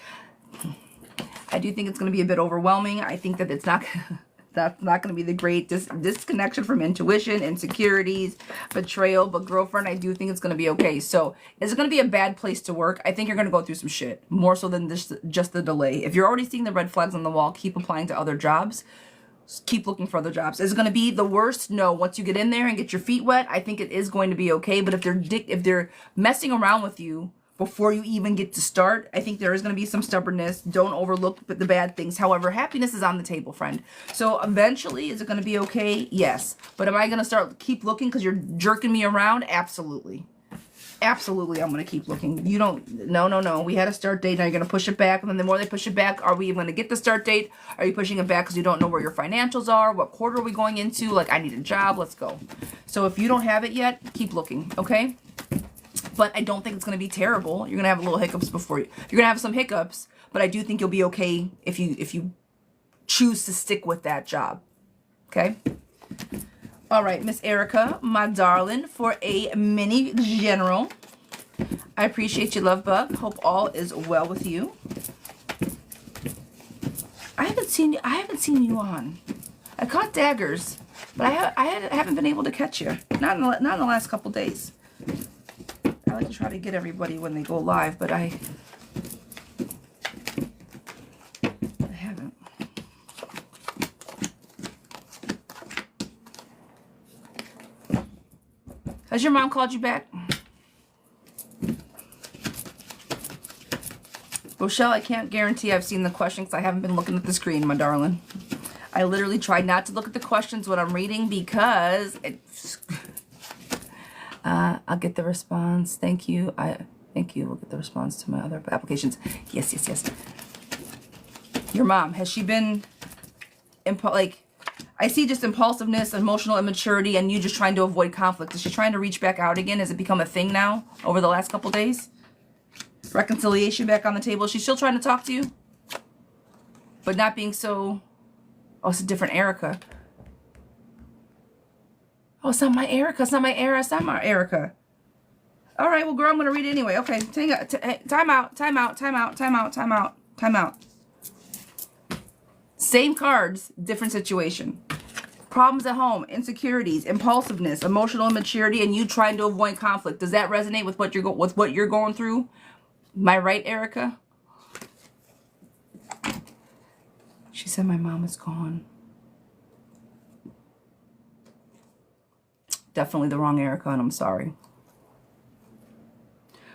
I do think it's going to be a bit overwhelming. I think that it's not, that's not going to be the great disconnection from intuition, insecurities, betrayal. But girlfriend, I do think it's going to be okay. So is it going to be a bad place to work? I think you're going to go through some shit, more so than just the delay. If you're already seeing the red flags on the wall, keep applying to other jobs. Keep looking for other jobs. Is it going to be the worst? No. Once you get in there and get your feet wet, I think it is going to be okay. But if they're messing around with you before you even get to start. I think there is going to be some stubbornness. Don't overlook the bad things. However, happiness is on the table, friend. So eventually, is it going to be okay? Yes. But am I going to keep looking because you're jerking me around? Absolutely. Absolutely, I'm going to keep looking. You don't, no. We had a start date. Now you're going to push it back. And then the more they push it back, are we even going to get the start date? Are you pushing it back because you don't know where your financials are? What quarter are we going into? Like, I need a job. Let's go. So if you don't have it yet, keep looking, okay? But I don't think it's going to be terrible. You're going to have a little hiccups before you. You're going to have some hiccups, but I do think you'll be okay if you choose to stick with that job, okay? All right, Miss Erica, my darling, for a mini general. I appreciate you, love bug. Hope all is well with you. I haven't seen you on. I caught daggers, but I haven't been able to catch you. Not in the last couple days. I like to try to get everybody when they go live, but I haven't. Has your mom called you back? Rochelle, I can't guarantee I've seen the question because I haven't been looking at the screen, my darling. I literally tried not to look at the questions when I'm reading because it's... I'll get the response. Thank you. Thank you. We'll get the response to my other applications. Yes. Your mom, has she been... like... I see just impulsiveness, emotional immaturity, and you just trying to avoid conflict. Is she trying to reach back out again? Has it become a thing now over the last couple days? Reconciliation back on the table. She's still trying to talk to you, but not being so... Oh, it's a different Erica. Oh, it's not my Erica. It's not my Era. It's not my Erica. All right, well, girl, I'm going to read it anyway. Okay, time out. Same cards, different situation. Problems at home, insecurities, impulsiveness, emotional immaturity, and you trying to avoid conflict. Does that resonate with what you're going through? Am I right, Erica? She said my mom is gone. Definitely the wrong Erica, and I'm sorry.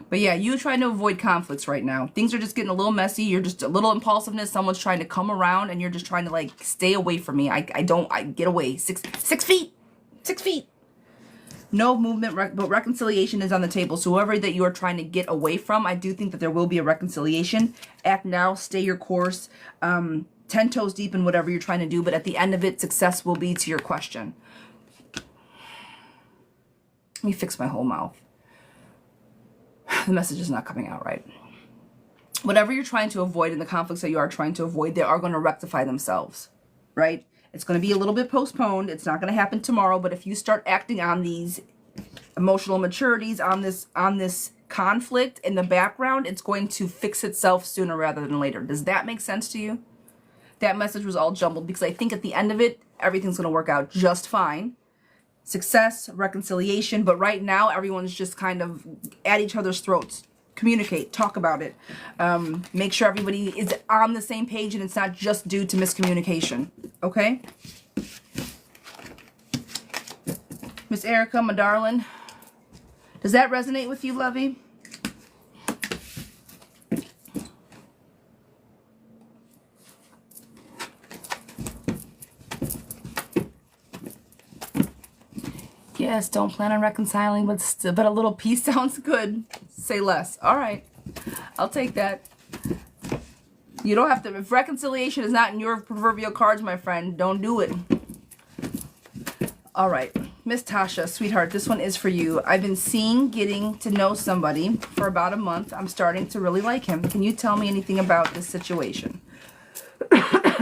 But yeah, you're trying to avoid conflicts right now. Things are just getting a little messy. You're just a little impulsiveness. Someone's trying to come around and you're just trying to like stay away from me. I get away. 6 feet. 6 feet. No movement, but reconciliation is on the table. So whoever that you are trying to get away from, I do think that there will be a reconciliation. Act now, stay your course, 10 toes deep in whatever you're trying to do. But at the end of it, success will be to your question. Let me fix my whole mouth. The message is not coming out right. Whatever you're trying to avoid in the conflicts that you are trying to avoid, they are going to rectify themselves, right? It's going to be a little bit postponed. It's not going to happen tomorrow, but if you start acting on these emotional maturities, on this conflict in the background, it's going to fix itself sooner rather than later. Does that make sense to you? That message was all jumbled because I think at the end of it, everything's going to work out just fine. Success, reconciliation, but right now everyone's just kind of at each other's throats. Communicate, talk about it. Make sure everybody is on the same page and it's not just due to miscommunication. Okay? Miss Erica, my darling, does that resonate with you, lovey? Yes, don't plan on reconciling, but a little peace sounds good. Say less. All right. I'll take that. You don't have to, if reconciliation is not in your proverbial cards, my friend, don't do it. All right. Miss Tasha, sweetheart, this one is for you. I've been getting to know somebody for about a month. I'm starting to really like him. Can you tell me anything about this situation?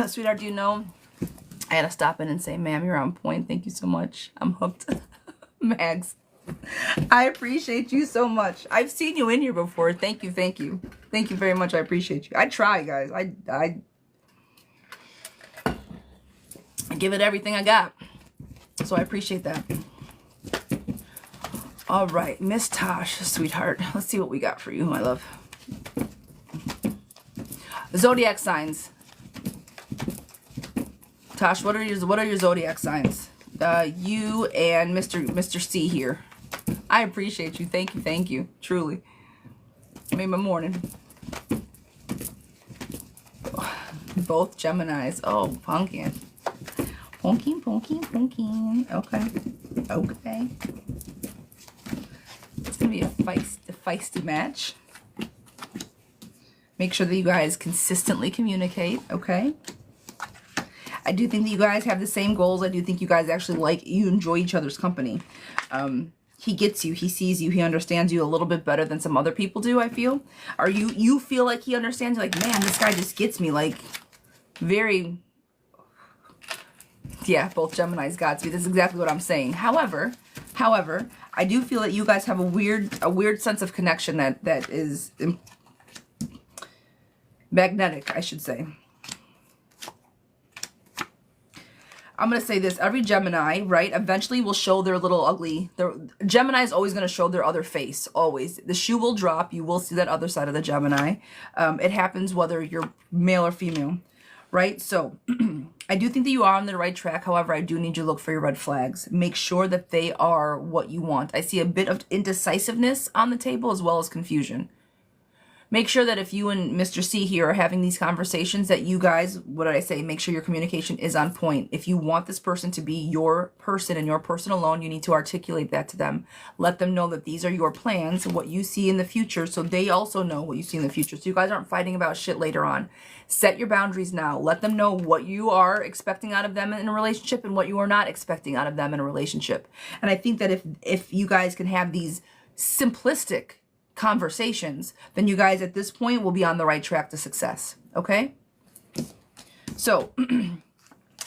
Sweetheart, do you know? I had to stop in and say, ma'am, you're on point. Thank you so much. I'm hooked. Mags, I appreciate you so much. I've seen you in here before. Thank you. Thank you very much. I appreciate you. I try, guys. I give it everything I got. So I appreciate that. All right, Miss Tosh, sweetheart. Let's see what we got for you, my love. Zodiac signs. Tosh, what are your zodiac signs? You and Mr. C here. I appreciate you. Thank you. Truly. Made my morning. Both Geminis. Oh, pumpkin. Pumpkin, pumpkin, pumpkin. Okay. Okay. It's going to be a feisty match. Make sure that you guys consistently communicate, okay? I do think that you guys have the same goals. I do think you guys actually you enjoy each other's company. He gets you, he sees you, he understands you a little bit better than some other people do, I feel. Or you feel like he understands you, like, man, this guy just gets me, like, very, yeah, both Geminis got me. This is exactly what I'm saying. However, I do feel that you guys have a weird sense of connection that is magnetic, I should say. I'm going to say this. Every Gemini, right, eventually will show their little ugly. Gemini is always going to show their other face, always. The shoe will drop. You will see that other side of the Gemini. It happens whether you're male or female, right? So I do think that you are on the right track. However, I do need you to look for your red flags. Make sure that they are what you want. I see a bit of indecisiveness on the table as well as confusion. Make sure that if you and Mr. C here are having these conversations that you guys, what did I say? Make sure your communication is on point. If you want this person to be your person and your person alone, you need to articulate that to them. Let them know that these are your plans, what you see in the future, so they also know what you see in the future. So you guys aren't fighting about shit later on. Set your boundaries now. Let them know what you are expecting out of them in a relationship and what you are not expecting out of them in a relationship. And I think that if you guys can have these simplistic conversations, then you guys at this point will be on the right track to success. Okay? So, when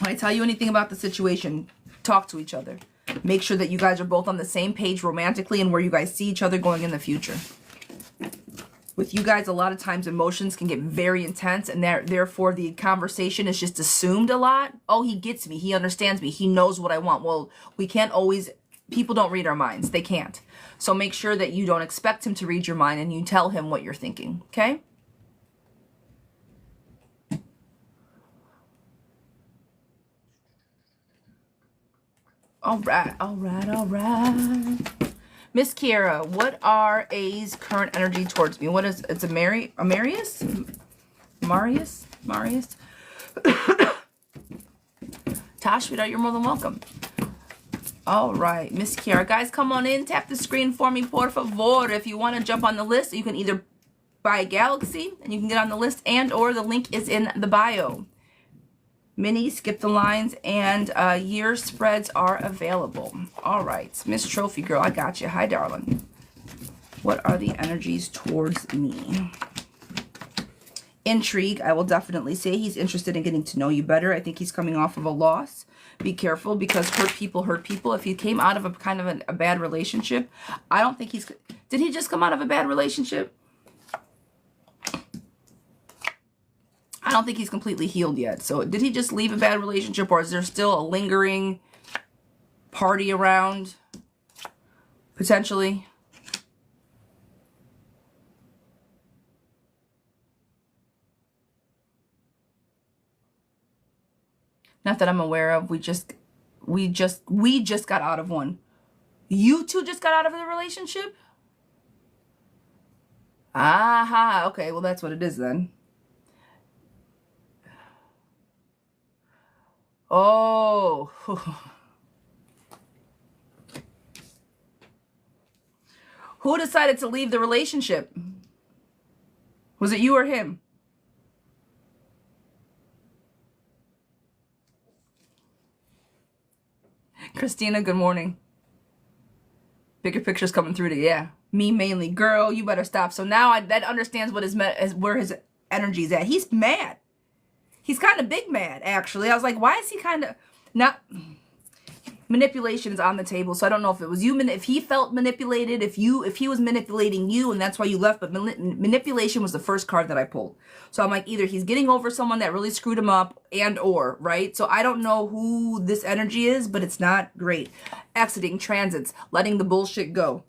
I tell you anything about the situation, talk to each other. Make sure that you guys are both on the same page romantically and where you guys see each other going in the future. With you guys, a lot of times emotions can get very intense, and therefore the conversation is just assumed a lot. Oh, he gets me. He understands me. He knows what I want. Well, we can't always... People don't read our minds. They can't. So make sure that you don't expect him to read your mind and you tell him what you're thinking. Okay? All right, all right, all right. Miss Kiera, what are A's current energy towards me? What is, it's a Marius? Tosh, sweetheart, you're more than welcome. All right, Miss Kiara. Guys, come on in. Tap the screen for me, por favor. If you want to jump on the list, you can either buy a Galaxy, and you can get on the list, and or the link is in the bio. Mini, skip the lines, and year spreads are available. All right, Miss Trophy Girl, I got you. Hi, darling. What are the energies towards me? Intrigue, I will definitely say he's interested in getting to know you better. I think he's coming off of a loss. Be careful, because hurt people hurt people. If he came out of a kind of a bad relationship, I don't think he's... Did he just come out of a bad relationship? I don't think he's completely healed yet. So did he just leave a bad relationship, or is there still a lingering party around? Potentially. Not that I'm aware of. We just got out of one. You two just got out of the relationship? Aha, okay, well that's what it is then. Oh. Who decided to leave the relationship? Was it you or him? Christina, good morning. Bigger picture's coming through to you. Yeah. Me mainly. Girl, you better stop. So now that understands what where his energy's at. He's mad. He's kind of big mad, actually. I was like, why is he kind of not... Manipulation is on the table, so I don't know if it was you, if he felt manipulated, if he was manipulating you, and that's why you left. But manipulation was the first card that I pulled. So I'm like, either he's getting over someone that really screwed him up, and or, right? So I don't know who this energy is, but it's not great. Exiting, transits, letting the bullshit go.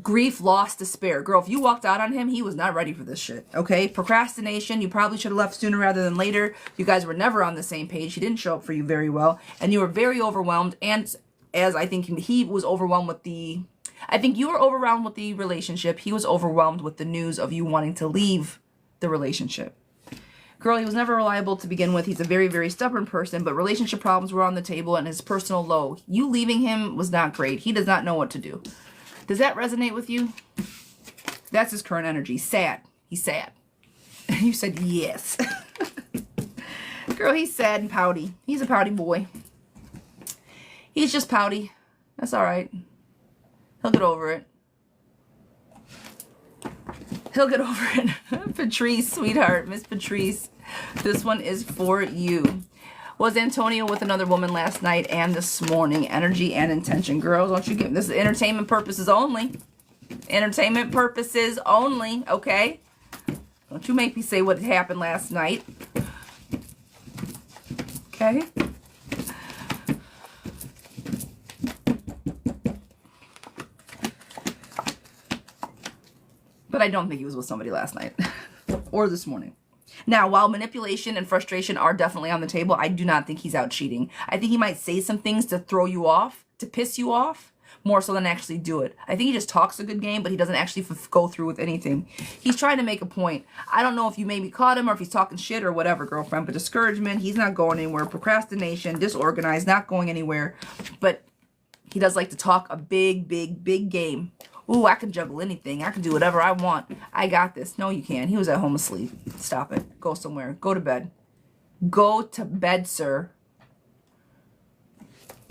Grief, loss, despair. Girl, if you walked out on him, he was not ready for this shit, okay? Procrastination, you probably should have left sooner rather than later. You guys were never on the same page. He didn't show up for you very well, and you were very overwhelmed, and as I think he was overwhelmed with the I think you were overwhelmed with the relationship. He was overwhelmed with the news of you wanting to leave the relationship. Girl, he was never reliable to begin with. He's a very, very stubborn person, but relationship problems were on the table and his personal low. You leaving him was not great. He does not know what to do. Does that resonate with you? That's his current energy. Sad. He's sad. You said yes. Girl, he's sad and pouty. He's a pouty boy. He's just pouty. That's all right. He'll get over it. He'll get over it. Patrice, sweetheart, Miss Patrice, this one is for you. Was Antonio with another woman last night and this morning? Energy and intention. Girls, don't you give this is entertainment purposes only. Entertainment purposes only, okay? Don't you make me say what happened last night. Okay? But I don't think he was with somebody last night or this morning. Now, while manipulation and frustration are definitely on the table, I do not think he's out cheating. I think he might say some things to throw you off, to piss you off, more so than actually do it. I think he just talks a good game, but he doesn't actually go through with anything. He's trying to make a point. I don't know if you maybe caught him or if he's talking shit or whatever, girlfriend, but discouragement, he's not going anywhere. Procrastination, disorganized, not going anywhere. But he does like to talk a big, big, big game. Ooh, I can juggle anything. I can do whatever I want. I got this. No, you can't. He was at home asleep. Stop it. Go somewhere. Go to bed. Go to bed, sir.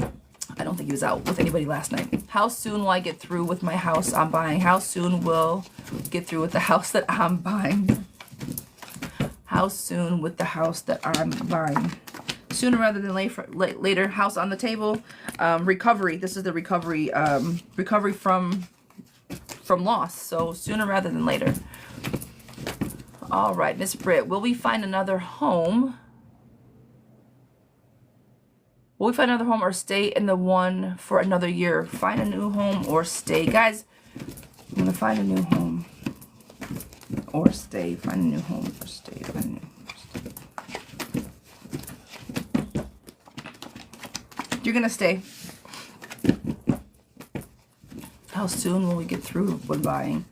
I don't think he was out with anybody last night. How soon will I get through with my house I'm buying? How soon will get through with the house that I'm buying? How soon with the house that I'm buying? Sooner rather than later. House on the table. Recovery. This is the recovery. Recovery from loss. So sooner rather than later. All right, Miss Britt. Will we find another home? Will we find another home or stay in the one for another year? Find a new home or stay. Guys, I'm going to find a new home or stay. Find a new home or stay. Find a new home or stay. You're going to stay. How soon will we get through with buying?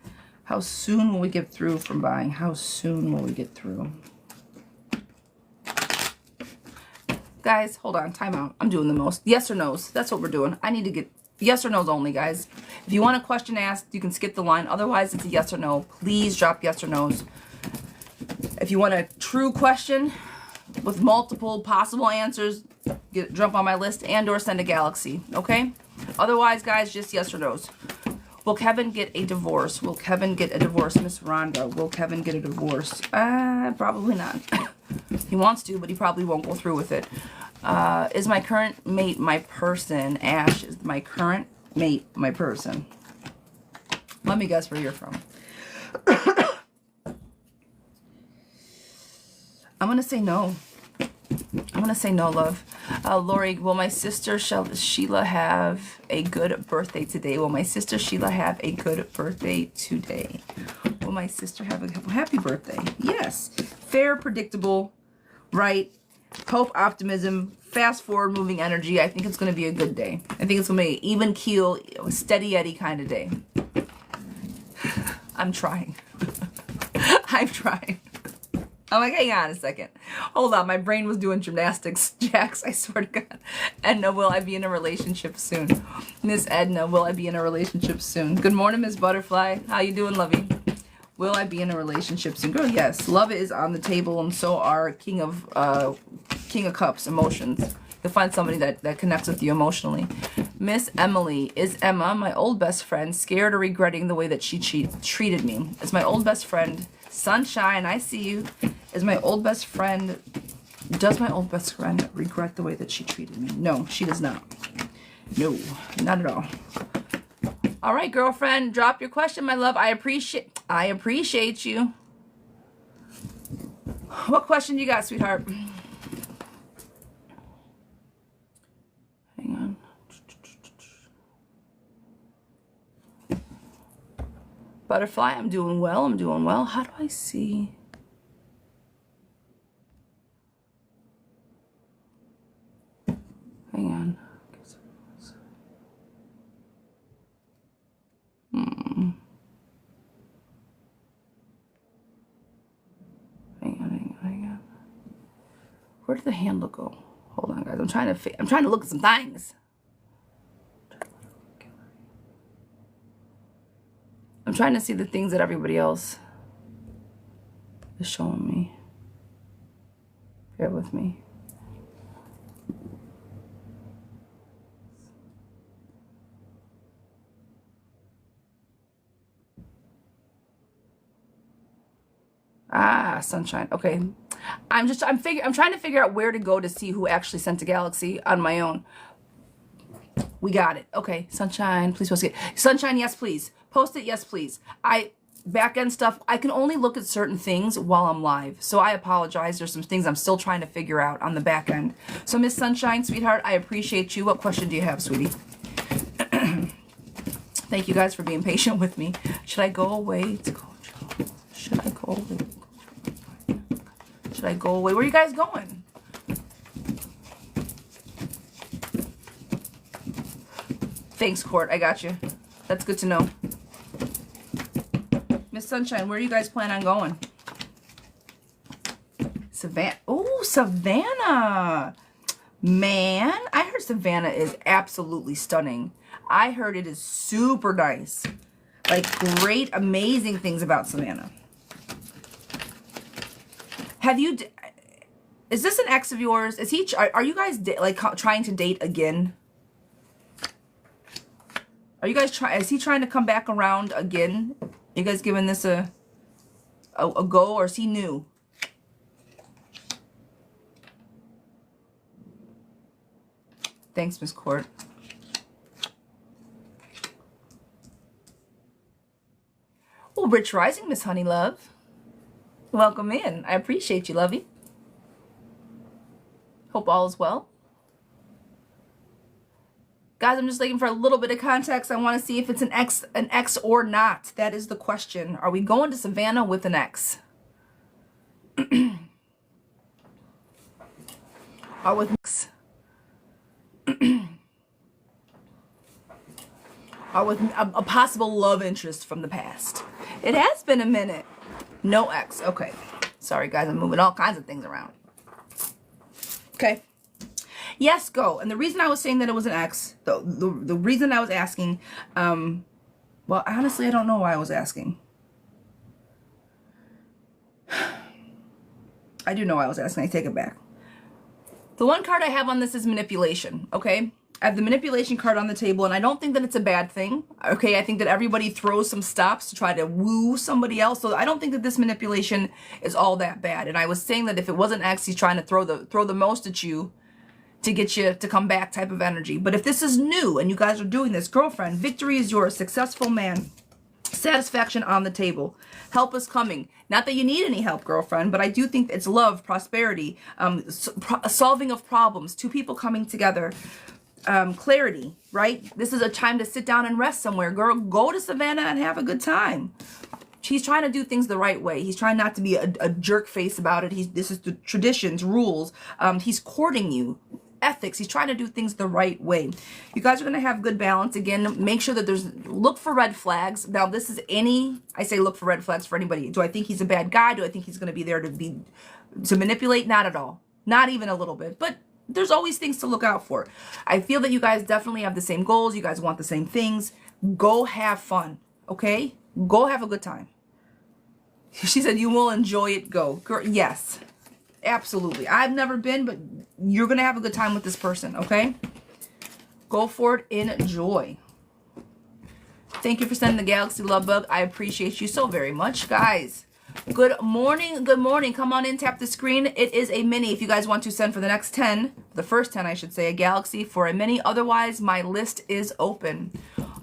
How soon will we get through from buying? How soon will we get through? Guys, hold on. Time out. I'm doing the most. Yes or no's. That's what we're doing. I need to get yes or no's only, guys. If you want a question asked, you can skip the line. Otherwise, it's a yes or no. Please drop yes or no's. If you want a true question with multiple possible answers, jump on my list and or send a galaxy. Okay? Otherwise, guys, just yes or no's. Will Kevin get a divorce? Will Kevin get a divorce? Miss Rhonda, will Kevin get a divorce? Probably not. He wants to, but he probably won't go through with it. Is my current mate my person? Ash, is my current mate my person? Let me guess where you're from. I'm going to say no. I'm going to say no, love. Lori, will my sister Sheila have a good birthday today? Will my sister Sheila have a good birthday today? Will my sister have a happy birthday? Yes. Fair, predictable, right? Hope, optimism, fast forward moving energy. I think it's going to be a good day. I think it's going to be an even keel, steady Eddie kind of day. I'm trying. I'm trying. I'm like, hang on a second. Hold on, my brain was doing gymnastics. Jax, I swear to God. Edna, will I be in a relationship soon? Miss Edna, will I be in a relationship soon? Good morning, Miss Butterfly. How you doing, lovey? Will I be in a relationship soon? Girl, yes. Love is on the table, and so are King of Cups, emotions. You'll find somebody that connects with you emotionally. Miss Emily, is Emma, my old best friend, scared or regretting the way that she treated me? Is my old best friend... Sunshine, I see you. Is my old best friend, does my old best friend regret the way that she treated me? No, she does not. No, not at all. All right, girlfriend, drop your question, my love. I appreciate you. What question you got, sweetheart? Hang on. Butterfly, I'm doing well. I'm doing well. How do I see? Hang on. Where did the handle go? Hold on, guys. I'm trying to look at some things. I'm trying to see the things that everybody else is showing me. Bear with me. Ah, sunshine. Okay. I'm trying to figure out where to go to see who actually sent a galaxy on my own. We got it. Okay. Sunshine, please post it. Sunshine, yes, please. Post it, yes, please. Back end stuff, I can only look at certain things while I'm live. So I apologize. There's some things I'm still trying to figure out on the back end. So Miss Sunshine, sweetheart, I appreciate you. What question do you have, sweetie? Thank you guys for being patient with me. Should I go away to Gojo? Should I go away? Should I go away? Where are you guys going? Thanks, Court. I got you. That's good to know. Miss Sunshine, where do you guys plan on going? Savannah. Oh, Savannah. Man, I heard Savannah is absolutely stunning. I heard it is super nice. Like, great, amazing things about Savannah. Have you... Is this an ex of yours? Is he... Are you guys, like, trying to date again? Are you guys trying... Is he trying to come back around again? You guys giving this a go, or is he new? Thanks, Miss Court. Well, Rich Rising, Miss Honey Love. Welcome in. I appreciate you, lovey. Hope all is well. Guys, I'm just looking for a little bit of context. I want to see if it's an ex or not. That is the question. Are we going to Savannah with an ex? Or with ex? Or with a possible love interest from the past? It has been a minute. No ex. Okay. Sorry, guys. I'm moving all kinds of things around. Okay. Yes, go. And the reason I was saying that it was an ex, the reason I was asking, well, honestly, I don't know why I was asking. I do know why I was asking. I take it back. The one card I have on this is manipulation, okay? I have the manipulation card on the table, and I don't think that it's a bad thing, okay? I think that everybody throws some stops to try to woo somebody else, so I don't think that this manipulation is all that bad. And I was saying that if it wasn't X, he's trying to throw the most at you to get you to come back type of energy. But if this is new and you guys are doing this, girlfriend, victory is yours. Successful man. Satisfaction on the table. Help is coming. Not that you need any help, girlfriend, but I do think it's love, prosperity, solving of problems, two people coming together, clarity, right? This is a time to sit down and rest somewhere. Girl, go to Savannah and have a good time. He's trying to do things the right way. He's trying not to be a jerk face about it. This is the traditions, rules. He's courting you. Ethics. He's trying to do things the right way. You guys are going to have good balance. Again, make sure that look for red flags. Now, this is I say look for red flags for anybody. Do I think he's a bad guy? Do I think he's going to be there to manipulate? Not at all. Not even a little bit. But there's always things to look out for. I feel that you guys definitely have the same goals. You guys want the same things. Go have fun. Okay? Go have a good time. She said you will enjoy it. Go. Girl, yes. Absolutely. I've never been, but you're going to have a good time with this person, okay? Go for it. Enjoy. Thank you for sending the Galaxy Love Bug. I appreciate you so very much. Guys, good morning. Good morning. Come on in. Tap the screen. It is a mini. If you guys want to send for the next 10, the first 10, I should say, a Galaxy for a mini. Otherwise, my list is open.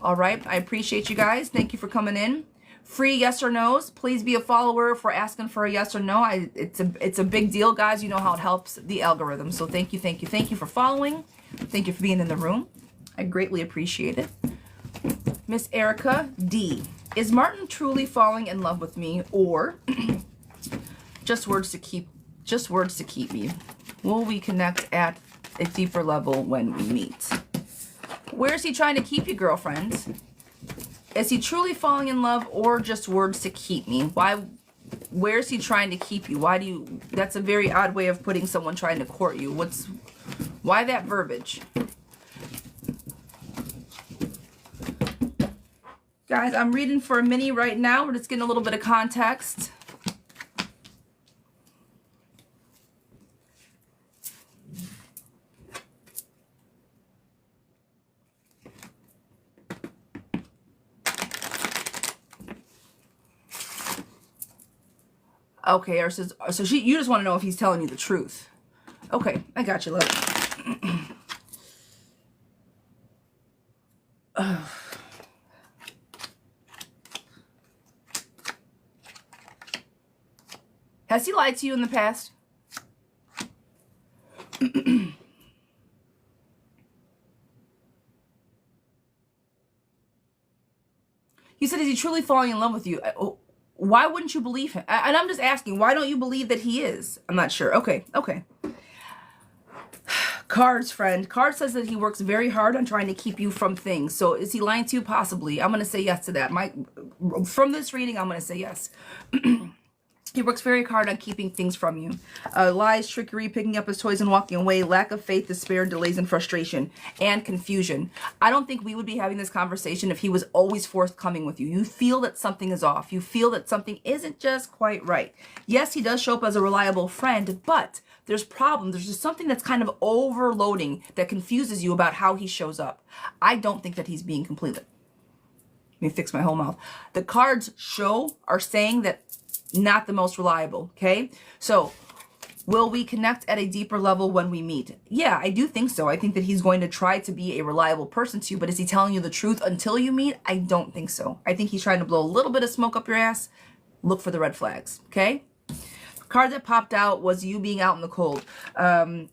All right. I appreciate you guys. Thank you for coming in. Free yes or no's. Please be a follower for asking for a yes or no. It's a big deal, guys. You know how it helps the algorithm. So thank you, thank you, thank you for following. Thank you for being in the room. I greatly appreciate it. Miss Erica D. Is Martin truly falling in love with me, or just words to keep me? Will we connect at a deeper level when we meet? Where is he trying to keep you, girlfriend? Is he truly falling in love, or just words to keep me? Why Where's he trying to keep you? Why do you... That's a very odd way of putting someone trying to court you. Why that verbiage? Guys, I'm reading for a mini right now. We're just getting a little bit of context. Okay, or says, so you just want to know if he's telling you the truth. Okay, I got you, love. Has he lied to you in the past? You said, is he truly falling in love with you? Why wouldn't you believe him? And I'm just asking, why don't you believe that he is? I'm not sure. Okay, okay. Cards, friend. Card says that he works very hard on trying to keep you from things. So is he lying to you? Possibly. I'm going to say yes to that. From this reading, I'm going to say yes. He works very hard on keeping things from you. Lies, trickery, picking up his toys and walking away, lack of faith, despair, delays, and frustration, and confusion. I don't think we would be having this conversation if he was always forthcoming with you. You feel that something is off. You feel that something isn't just quite right. Yes, he does show up as a reliable friend, but there's problems. There's just something that's kind of overloading that confuses you about how he shows up. I don't think that he's being completely... Let me fix my whole mouth. The cards are saying that not the most reliable, okay? So, will we connect at a deeper level when we meet? Yeah, I do think so. I think that he's going to try to be a reliable person to you, but is he telling you the truth until you meet? I don't think so. I think he's trying to blow a little bit of smoke up your ass. Look for the red flags, okay? Card that popped out was you being out in the cold.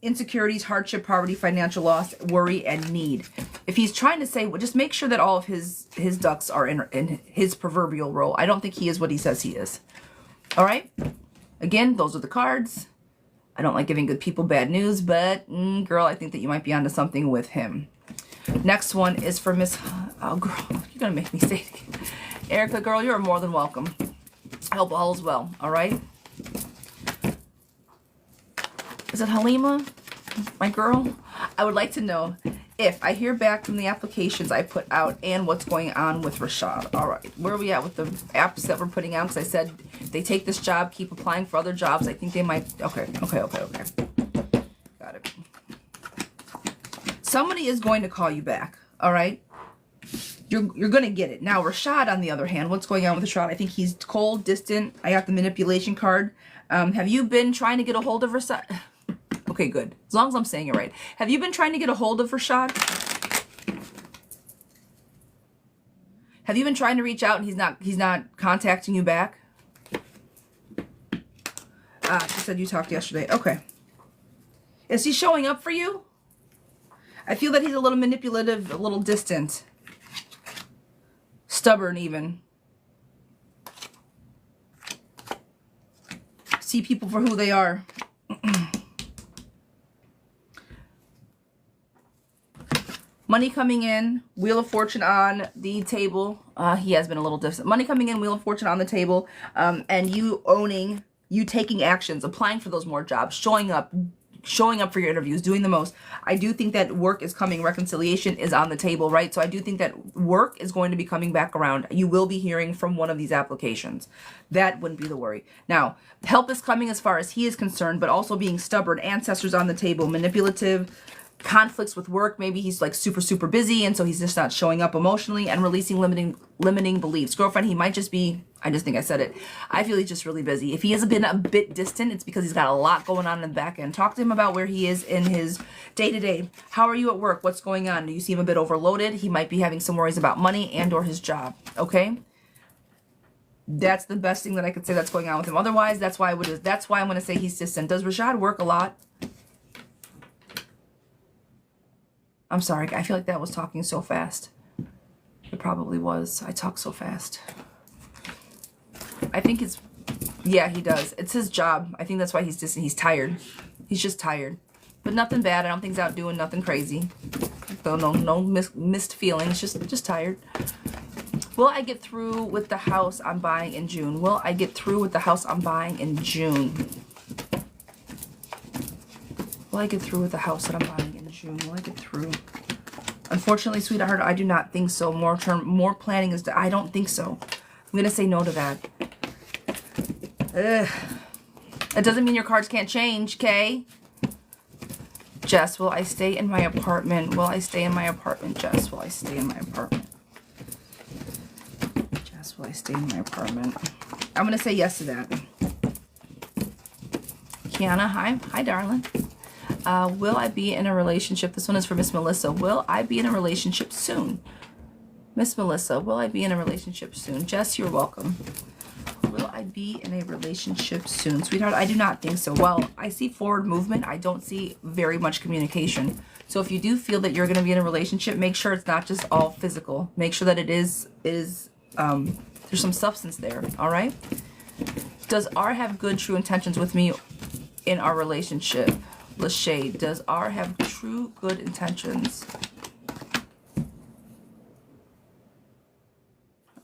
Insecurities, hardship, poverty, financial loss, worry, and need. If he's trying to say, well, just make sure that all of his ducks are in his proverbial row. I don't think he is what he says he is. All right? Again, those are the cards. I don't like giving good people bad news, but girl, I think that you might be onto something with him. Next one is for Miss... Oh, girl, you're going to make me say it again. Erica, girl, you're more than welcome. I hope all is well, all right? Is it Halima, my girl? I would like to know if I hear back from the applications I put out and what's going on with Rashad. All right, where are we at with the apps that we're putting out? Because I said they take this job, keep applying for other jobs. I think they might... Okay. Got it. Somebody is going to call you back, all right? You're going to get it. Now, Rashad, on the other hand, what's going on with Rashad? I think he's cold, distant. I got the manipulation card. Have you been trying to get a hold of Rashad? Okay, good. As long as I'm saying it right. Have you been trying to get a hold of Rashad? Have you been trying to reach out and he's not contacting you back? She said you talked yesterday. Okay. Is he showing up for you? I feel that he's a little manipulative, a little distant. Stubborn even. See people for who they are. Money coming in, Wheel of Fortune on the table. He has been a little distant. Money coming in, Wheel of Fortune on the table, and you taking actions, applying for those more jobs, showing up for your interviews, doing the most. I do think that work is coming. Reconciliation is on the table, right? So I do think that work is going to be coming back around. You will be hearing from one of these applications. That wouldn't be the worry. Now, help is coming as far as he is concerned, but also being stubborn. Ancestors on the table, manipulative, conflicts with work. Maybe he's like super busy, and so he's just not showing up emotionally, and releasing limiting beliefs. Girlfriend, he might just be... I just think I said it. I feel he's just really busy. If he has been a bit distant, it's because he's got a lot going on in the back end. Talk to him about where he is in his day-to-day. How are you at work? What's going on? Do you see him a bit overloaded? He might be having some worries about money and or his job. Okay? That's the best thing that I could say that's going on with him. Otherwise, that's why I'm going to say he's distant. Does Rashad work a lot? I'm sorry. I feel like that was talking so fast. It probably was. I talk so fast. I think it's... Yeah, he does. It's his job. I think that's why he's distant. He's tired. He's just tired. But nothing bad. I don't think he's out doing nothing crazy. So no missed feelings. Just tired. Will I get through with the house I'm buying in June? Will I get through with the house I'm buying in June? Will I get through with the house that I'm buying in June? Will I get through? Unfortunately, sweetheart, I do not think so. More planning is, I don't think so. I'm going to say no to that. Ugh. It doesn't mean your cards can't change, okay? Jess, will I stay in my apartment? Will I stay in my apartment? Jess, will I stay in my apartment? Jess, will I stay in my apartment? I'm going to say yes to that. Kiana, hi. Hi, darling. Will I be in a relationship? This one is for Miss Melissa. Will I be in a relationship soon? Miss Melissa, will I be in a relationship soon? Jess, you're welcome. Will I be in a relationship soon? Sweetheart, I do not think so. Well, I see forward movement. I don't see very much communication. So if you do feel that you're going to be in a relationship, make sure it's not just all physical. Make sure that it is there's some substance there, all right? Does R have good, true intentions with me in our relationship? Lachey, does R have true, good intentions?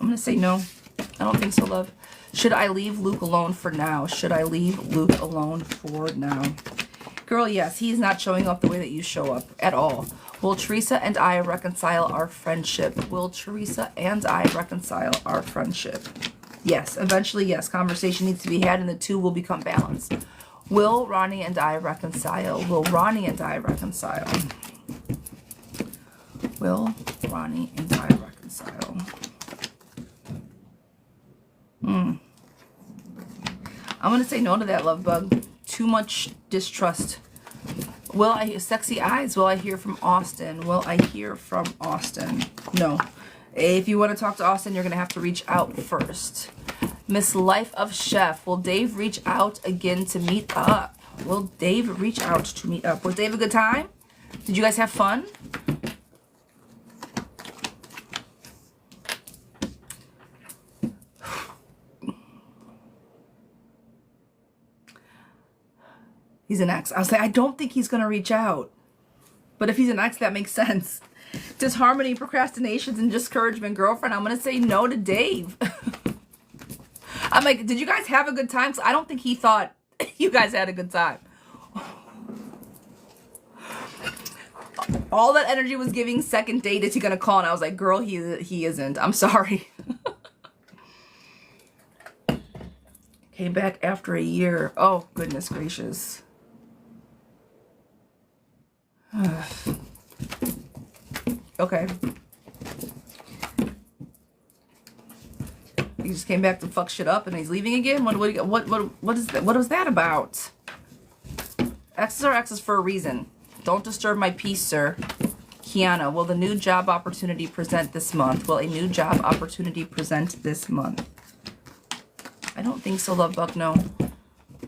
I'm going to say no. I don't think so, love. Should I leave Luke alone for now? Should I leave Luke alone for now? Girl, yes, he's not showing up the way that you show up at all. Will Teresa and I reconcile our friendship? Will Teresa and I reconcile our friendship? Yes, eventually, yes. Conversation needs to be had and the two will become balanced. Will Ronnie and I reconcile? Will Ronnie and I reconcile? Will Ronnie and I reconcile? I'm going to say no to that, love bug. Too much distrust. Will I hear sexy eyes? Will I hear from Austin? Will I hear from Austin? No. If you want to talk to Austin, you're going to have to reach out first. Miss Life of Chef. Will Dave reach out again to meet up? Will Dave reach out to meet up? Was Dave a good time? Did you guys have fun? He's an ex. I'll say, I don't think he's going to reach out. But if he's an ex, that makes sense. Disharmony, procrastinations, and discouragement, girlfriend. I'm going to say no to Dave. I'm like, did you guys have a good time? So I don't think he thought you guys had a good time. All that energy was giving second date. Is he going to call? And I was like, girl, he isn't. I'm sorry. Came back after a year. Oh, goodness gracious. Okay. He just came back to fuck shit up and he's leaving again? What is that? What was that about? X's are X's for a reason. Don't disturb my peace, sir. Kiana, will the new job opportunity present this month? Will a new job opportunity present this month? I don't think so, love bug, no.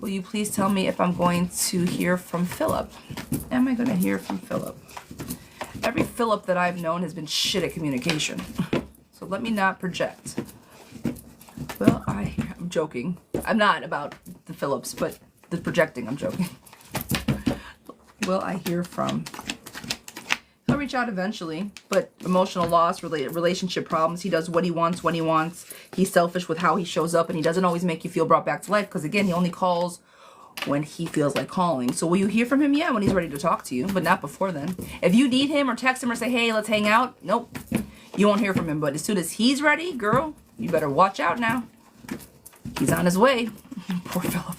Will you please tell me if I'm going to hear from Philip? Am I going to hear from Philip? Every Philip that I've known has been shit at communication. So let me not project. Well, I'm joking. I'm not about the Phillips, but the projecting, I'm joking. Will I hear from? He'll reach out eventually, but emotional loss, relationship problems. He does what he wants when he wants. He's selfish with how he shows up, and he doesn't always make you feel brought back to life because, again, he only calls when he feels like calling. So will you hear from him? Yeah, when he's ready to talk to you, but not before then. If you need him or text him or say, hey, let's hang out, nope. You won't hear from him, but as soon as he's ready, girl, you better watch out now. He's on his way. Poor Philip.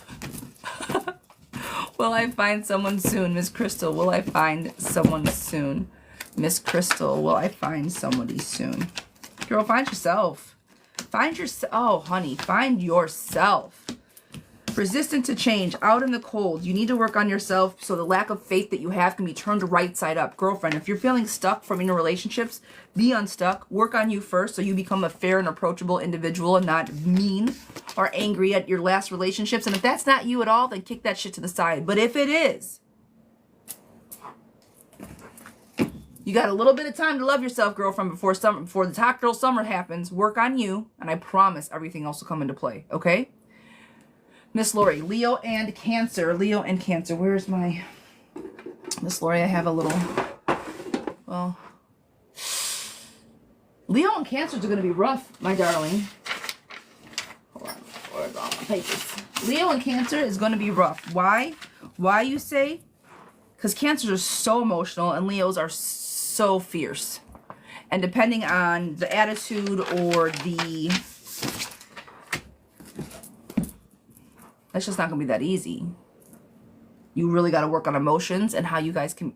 Will I find someone soon? Miss Crystal, will I find someone soon? Miss Crystal, will I find somebody soon? Girl, find yourself. Find yourself. Oh, honey, find yourself. Resistant to change, out in the cold. You need to work on yourself so the lack of faith that you have can be turned right side up. Girlfriend, if you're feeling stuck from your relationships, be unstuck. Work on you first so you become a fair and approachable individual and not mean or angry at your last relationships. And if that's not you at all, then kick that shit to the side. But if it is, you got a little bit of time to love yourself, girlfriend, before the Hot Girl Summer happens. Work on you, and I promise everything else will come into play, okay? Miss Lori, Leo and Cancer. Leo and Cancer. Where's my... Miss Lori, I have a little... Well... Leo and Cancers are going to be rough, my darling. Hold on. Where's all my papers? Leo and Cancer is going to be rough. Why? Why, you say? Because Cancers are so emotional and Leos are so fierce. And depending on the attitude or the... That's just not going to be that easy. You really got to work on emotions and how you guys can...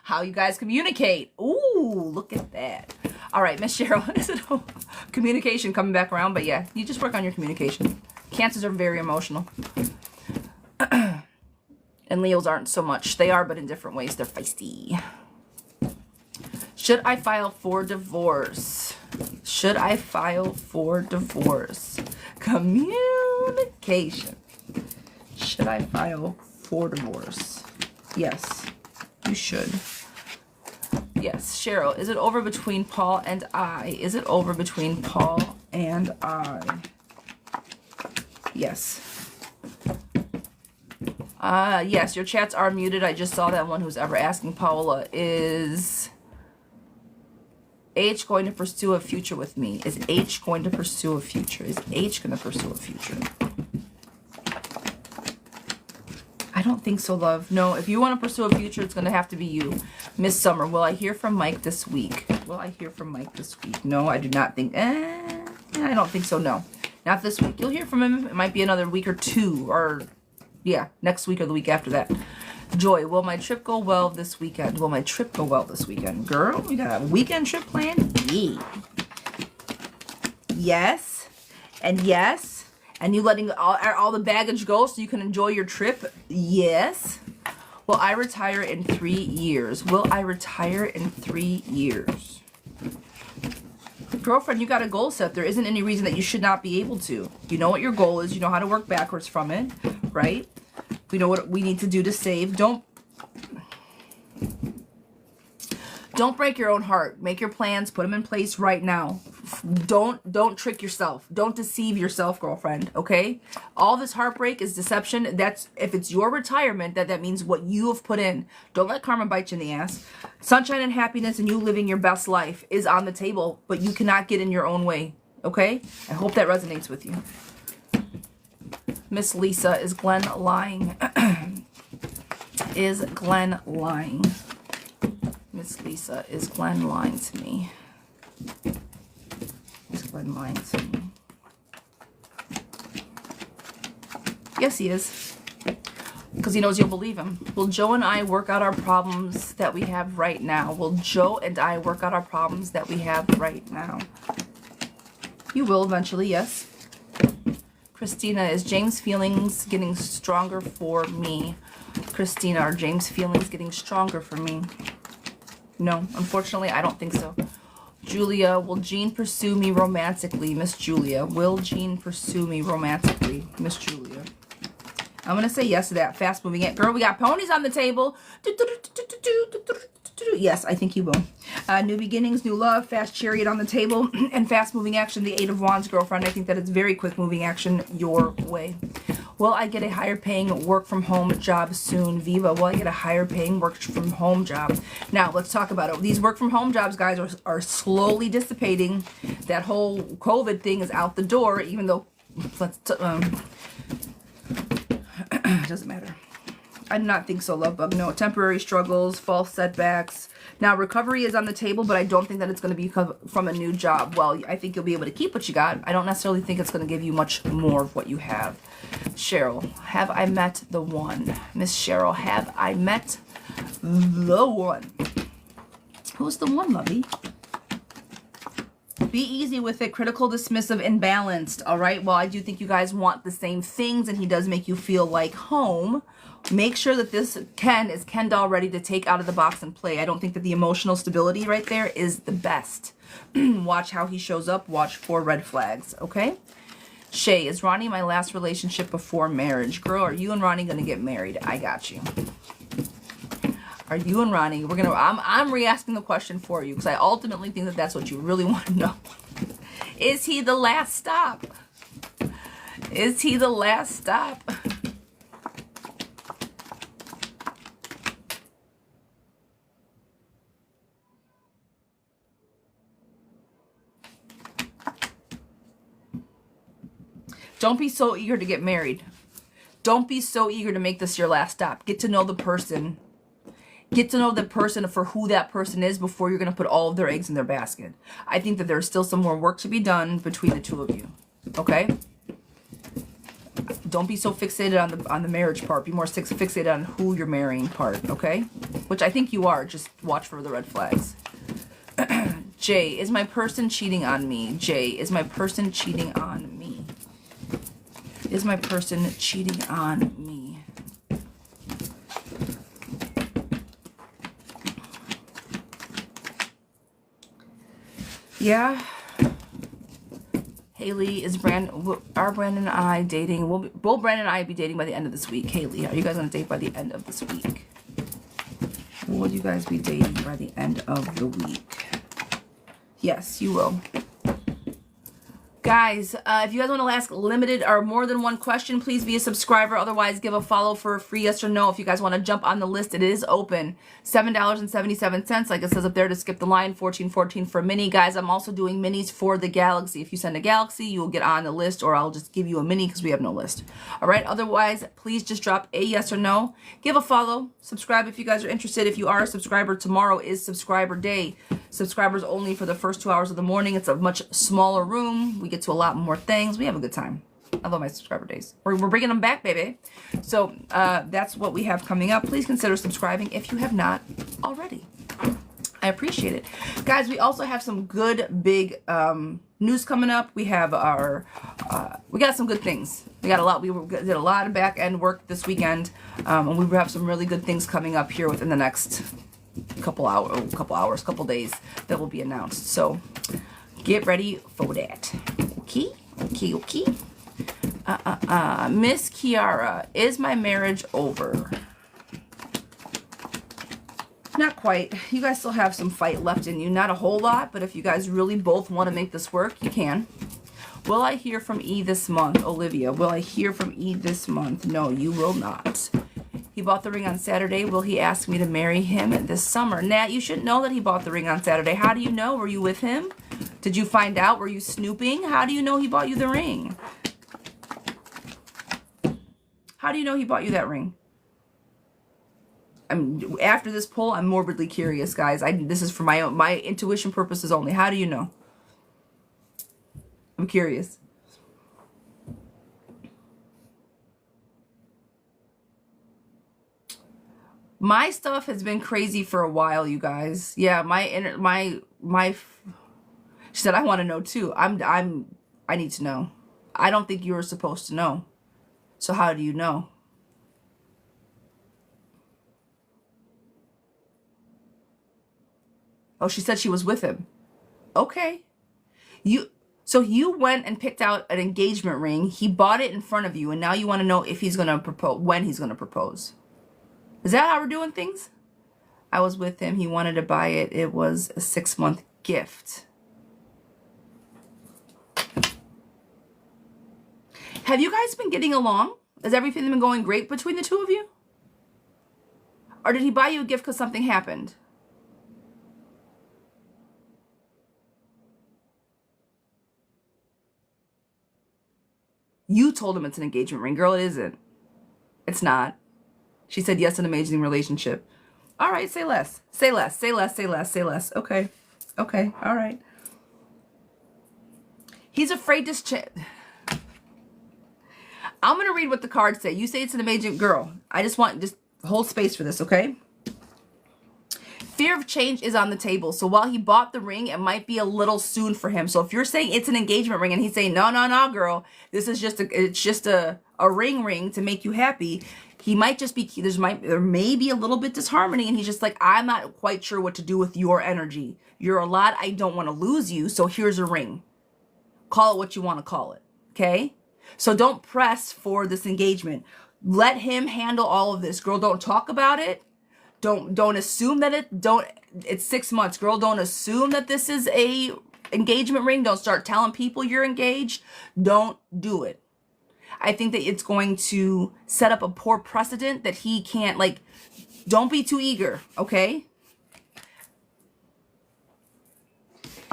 how you guys communicate. Ooh, look at that. All right, Miss Cheryl, is it communication coming back around? But yeah, you just work on your communication. Cancers are very emotional. And Leos aren't so much. They are, but in different ways. They're feisty. Should I file for divorce? Should I file for divorce? Communication. Should I file for divorce? Yes, you should. Yes, Cheryl, is it over between Paul and I? Is it over between Paul and I? Yes. Yes, your chats are muted. I just saw that one. Who's ever asking Paola, is H going to pursue a future with me? Is H going to pursue a future? Is H going to pursue a future? I don't think so, love. No, if you want to pursue a future, it's going to have to be you. Miss Summer, will I hear from Mike this week? Will I hear from Mike this week? No, I do not think. I don't think so, no. Not this week. You'll hear from him. It might be another week or two, or yeah, next week or the week after that. Joy, will my trip go well this weekend? Will my trip go well this weekend? Girl, you got a weekend trip planned? Yeah. Yes. And yes. And you letting all the baggage go so you can enjoy your trip? Yes. Will I retire in 3 years? Will I retire in 3 years? Girlfriend, you got a goal set. There isn't any reason that you should not be able to. You know what your goal is. You know how to work backwards from it, right? We know what we need to do to save. Don't break your own heart. Make your plans. Put them in place right now. Don't trick yourself. Don't deceive yourself, girlfriend, okay? All this heartbreak is deception. That's, if it's your retirement, that means what you have put in. Don't let karma bite you in the ass. Sunshine and happiness and you living your best life is on the table, but you cannot get in your own way, okay? I hope that resonates with you. Miss Lisa, is Glenn lying? Is Glenn lying? Miss Lisa, is Glenn lying to me? Is Glenn lying to me? Yes, he is. Because he knows you'll believe him. Will Joe and I work out our problems that we have right now? Will Joe and I work out our problems that we have right now? You will eventually, yes. Christina, is James' feelings getting stronger for me? Christina, are James' feelings getting stronger for me? No, unfortunately, I don't think so. Julia, will Jean pursue me romantically? Miss Julia, will Jean pursue me romantically? Miss Julia. I'm going to say yes to that. Fast moving it. Girl, we got ponies on the table. Yes, I think he will. New beginnings, new love, fast chariot on the table, and fast moving action, the 8 of Wands, girlfriend. I think that it's very quick moving action your way. Will I get a higher paying work from home job soon? Viva, will I get a higher paying work from home job? Now, let's talk about it. These work from home jobs, guys, are slowly dissipating. That whole COVID thing is out the door, even though, it doesn't matter. I do not think so, love bug. No, temporary struggles, false setbacks. Now, recovery is on the table, but I don't think that it's going to be from a new job. Well, I think you'll be able to keep what you got. I don't necessarily think it's going to give you much more of what you have. Cheryl, have I met the one? Miss Cheryl, have I met the one? Who's the one, lovey? Be easy with it. Critical, dismissive, and balanced. All right. Well, I do think you guys want the same things, and he does make you feel like home. Make sure that this Ken is Ken doll ready to take out of the box and play. I don't think that the emotional stability right there is the best. Watch how he shows up. Watch for red flags. Okay. Shay, is Ronnie my last relationship before marriage? Girl, are you and Ronnie going to get married? I got you. Are you and Ronnie, I'm re-asking the question for you because I ultimately think that that's what you really want to know. Is he the last stop? Is he the last stop? Don't be so eager to get married. Don't be so eager to make this your last stop. Get to know the person. Get to know the person for who that person is before you're going to put all of their eggs in their basket. I think that there's still some more work to be done between the two of you. Okay? Don't be so fixated on the marriage part. Be more fixated on who you're marrying part. Okay? Which I think you are. Just watch for the red flags. Jay, is my person cheating on me? Jay, is my person cheating on me? Is my person cheating on me? Yeah. Haley, are Brandon and I dating? Will Brandon and I be dating by the end of this week? Haley, are you guys going to date by the end of this week? Will you guys be dating by the end of the week? Yes, you will. Guys, if you guys want to ask limited or more than one question, please be a subscriber. Otherwise, give a follow for a free yes or no. If you guys want to jump on the list, it is open. $7.77, like it says up there, to skip the line. $14.14 for a mini. Guys, I'm also doing minis for the Galaxy. If you send a Galaxy, you will get on the list, or I'll just give you a mini because we have no list. All right? Otherwise, please just drop a yes or no. Give a follow. Subscribe if you guys are interested. If you are a subscriber, tomorrow is subscriber day. Subscribers only for the first 2 hours of the morning. It's a much smaller room. We get to a lot more things. We have a good time. I love my subscriber days. We're bringing them back, baby. So that's what we have coming up. Please consider subscribing if you have not already. I appreciate it. Guys, we also have some good, big news coming up. We have we got some good things. We got a lot. We did a lot of back end work this weekend. And we have some really good things coming up here within the next couple days that will be announced. So get ready for that. Okay. Miss Kiara, is my marriage over? Not quite. You guys still have some fight left in you. Not a whole lot, but if you guys really both want to make this work, you can. Will I hear from E this month? Olivia, will I hear from E this month? No, you will not. He bought the ring on Saturday. Will he ask me to marry him this summer? Nat, you should know that he bought the ring on Saturday. How do you know? Were you with him? Did you find out? Were you snooping? How do you know he bought you the ring? How do you know he bought you that ring? After this poll, I'm morbidly curious, guys. This is for my intuition purposes only. How do you know? I'm curious. My stuff has been crazy for a while, you guys. Yeah, she said, I want to know too. I need to know. I don't think you were supposed to know. So how do you know? Oh, she said she was with him. Okay. So you went and picked out an engagement ring. He bought it in front of you, and now you want to know if he's going to propose, when he's going to propose. Is that how we're doing things? I was with him. He wanted to buy it. It was a 6-month gift. Have you guys been getting along? Has everything been going great between the two of you? Or did he buy you a gift because something happened? You told him it's an engagement ring. Girl, it isn't. It's not. She said, yes, an amazing relationship. All right, say less. Say less. Say less. Say less. Say less. Okay. Okay. All right. He's afraid to... I'm going to read what the cards say. You say it's an amazing girl. I just hold space for this, okay? Fear of change is on the table. So while he bought the ring, it might be a little soon for him. So if you're saying it's an engagement ring and he's saying, no, no, no, girl, this is just a ring to make you happy. He might just be, there may be a little bit disharmony, and he's just like, I'm not quite sure what to do with your energy. You're a lot. I don't want to lose you. So here's a ring. Call it what you want to call it. Okay? So don't press for this engagement. Let him handle all of this. Girl, don't talk about it. Don't assume that it's 6 months. Girl, don't assume that this is a engagement ring. Don't start telling people you're engaged. Don't do it. I think that it's going to set up a poor precedent that he can't, don't be too eager, okay?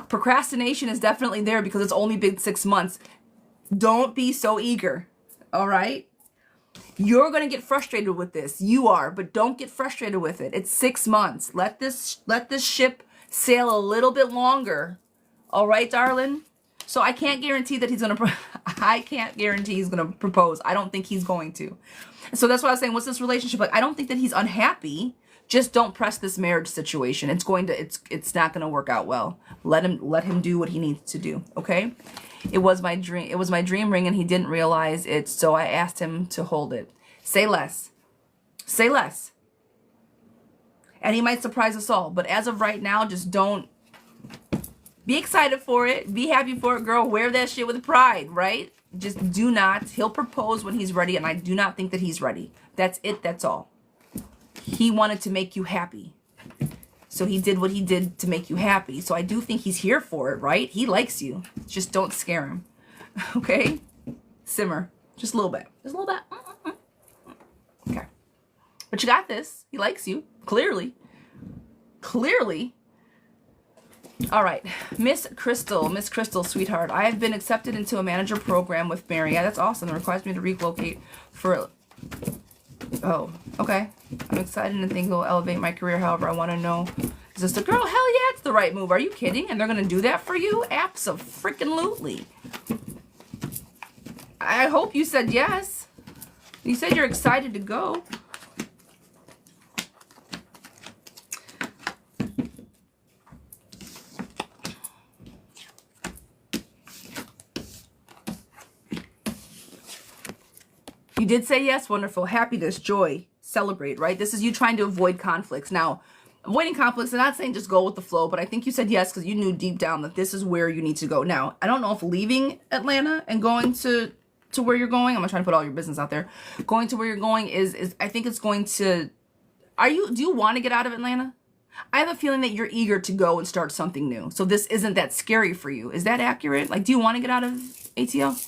Procrastination is definitely there because it's only been 6 months. Don't be so eager. All right? You're going to get frustrated with this. You are, but don't get frustrated with it. It's 6 months. Let this ship sail a little bit longer. All right, darling? So I can't guarantee that he's going to I can't guarantee he's going to propose. I don't think he's going to. So that's why I was saying, what's this relationship like? I don't think that he's unhappy. Just don't press this marriage situation. It's not going to work out well. Let him do what he needs to do, okay? It was my dream. It was my dream ring and he didn't realize it, so I asked him to hold it. Say less. Say less. And he might surprise us all, but as of right now, just don't be excited for it. Be happy for it, girl. Wear that shit with pride, right? Just do not. He'll propose when he's ready, and I do not think that he's ready. That's it. That's all. He wanted to make you happy. So he did what he did to make you happy. So I do think he's here for it, right? He likes you. Just don't scare him. Okay? Simmer. Just a little bit. Just a little bit. Okay. But you got this. He likes you. Clearly. Clearly. All right. Miss Crystal, sweetheart. I have been accepted into a manager program with Mary. Yeah, that's awesome. It requires me to relocate for... Oh, okay. I'm excited and think it will elevate my career. However, I want to know, is this the girl? Hell yeah, it's the right move. Are you kidding? And they're going to do that for you? Abso-freaking-lutely. I hope you said yes. You said you're excited to go. You did say yes. Wonderful. Happiness, joy, celebrate, right? This is you trying to avoid conflicts. Now, avoiding conflicts, I'm not saying just go with the flow, but I think you said yes because you knew deep down that this is where you need to go. Now, I don't know if leaving Atlanta and going to where you're going, I'm not trying to put all your business out there, going to where you're going is I think it's going to, do you want to get out of Atlanta? I have a feeling that you're eager to go and start something new. So this isn't that scary for you. Is that accurate? Like, do you want to get out of ATL?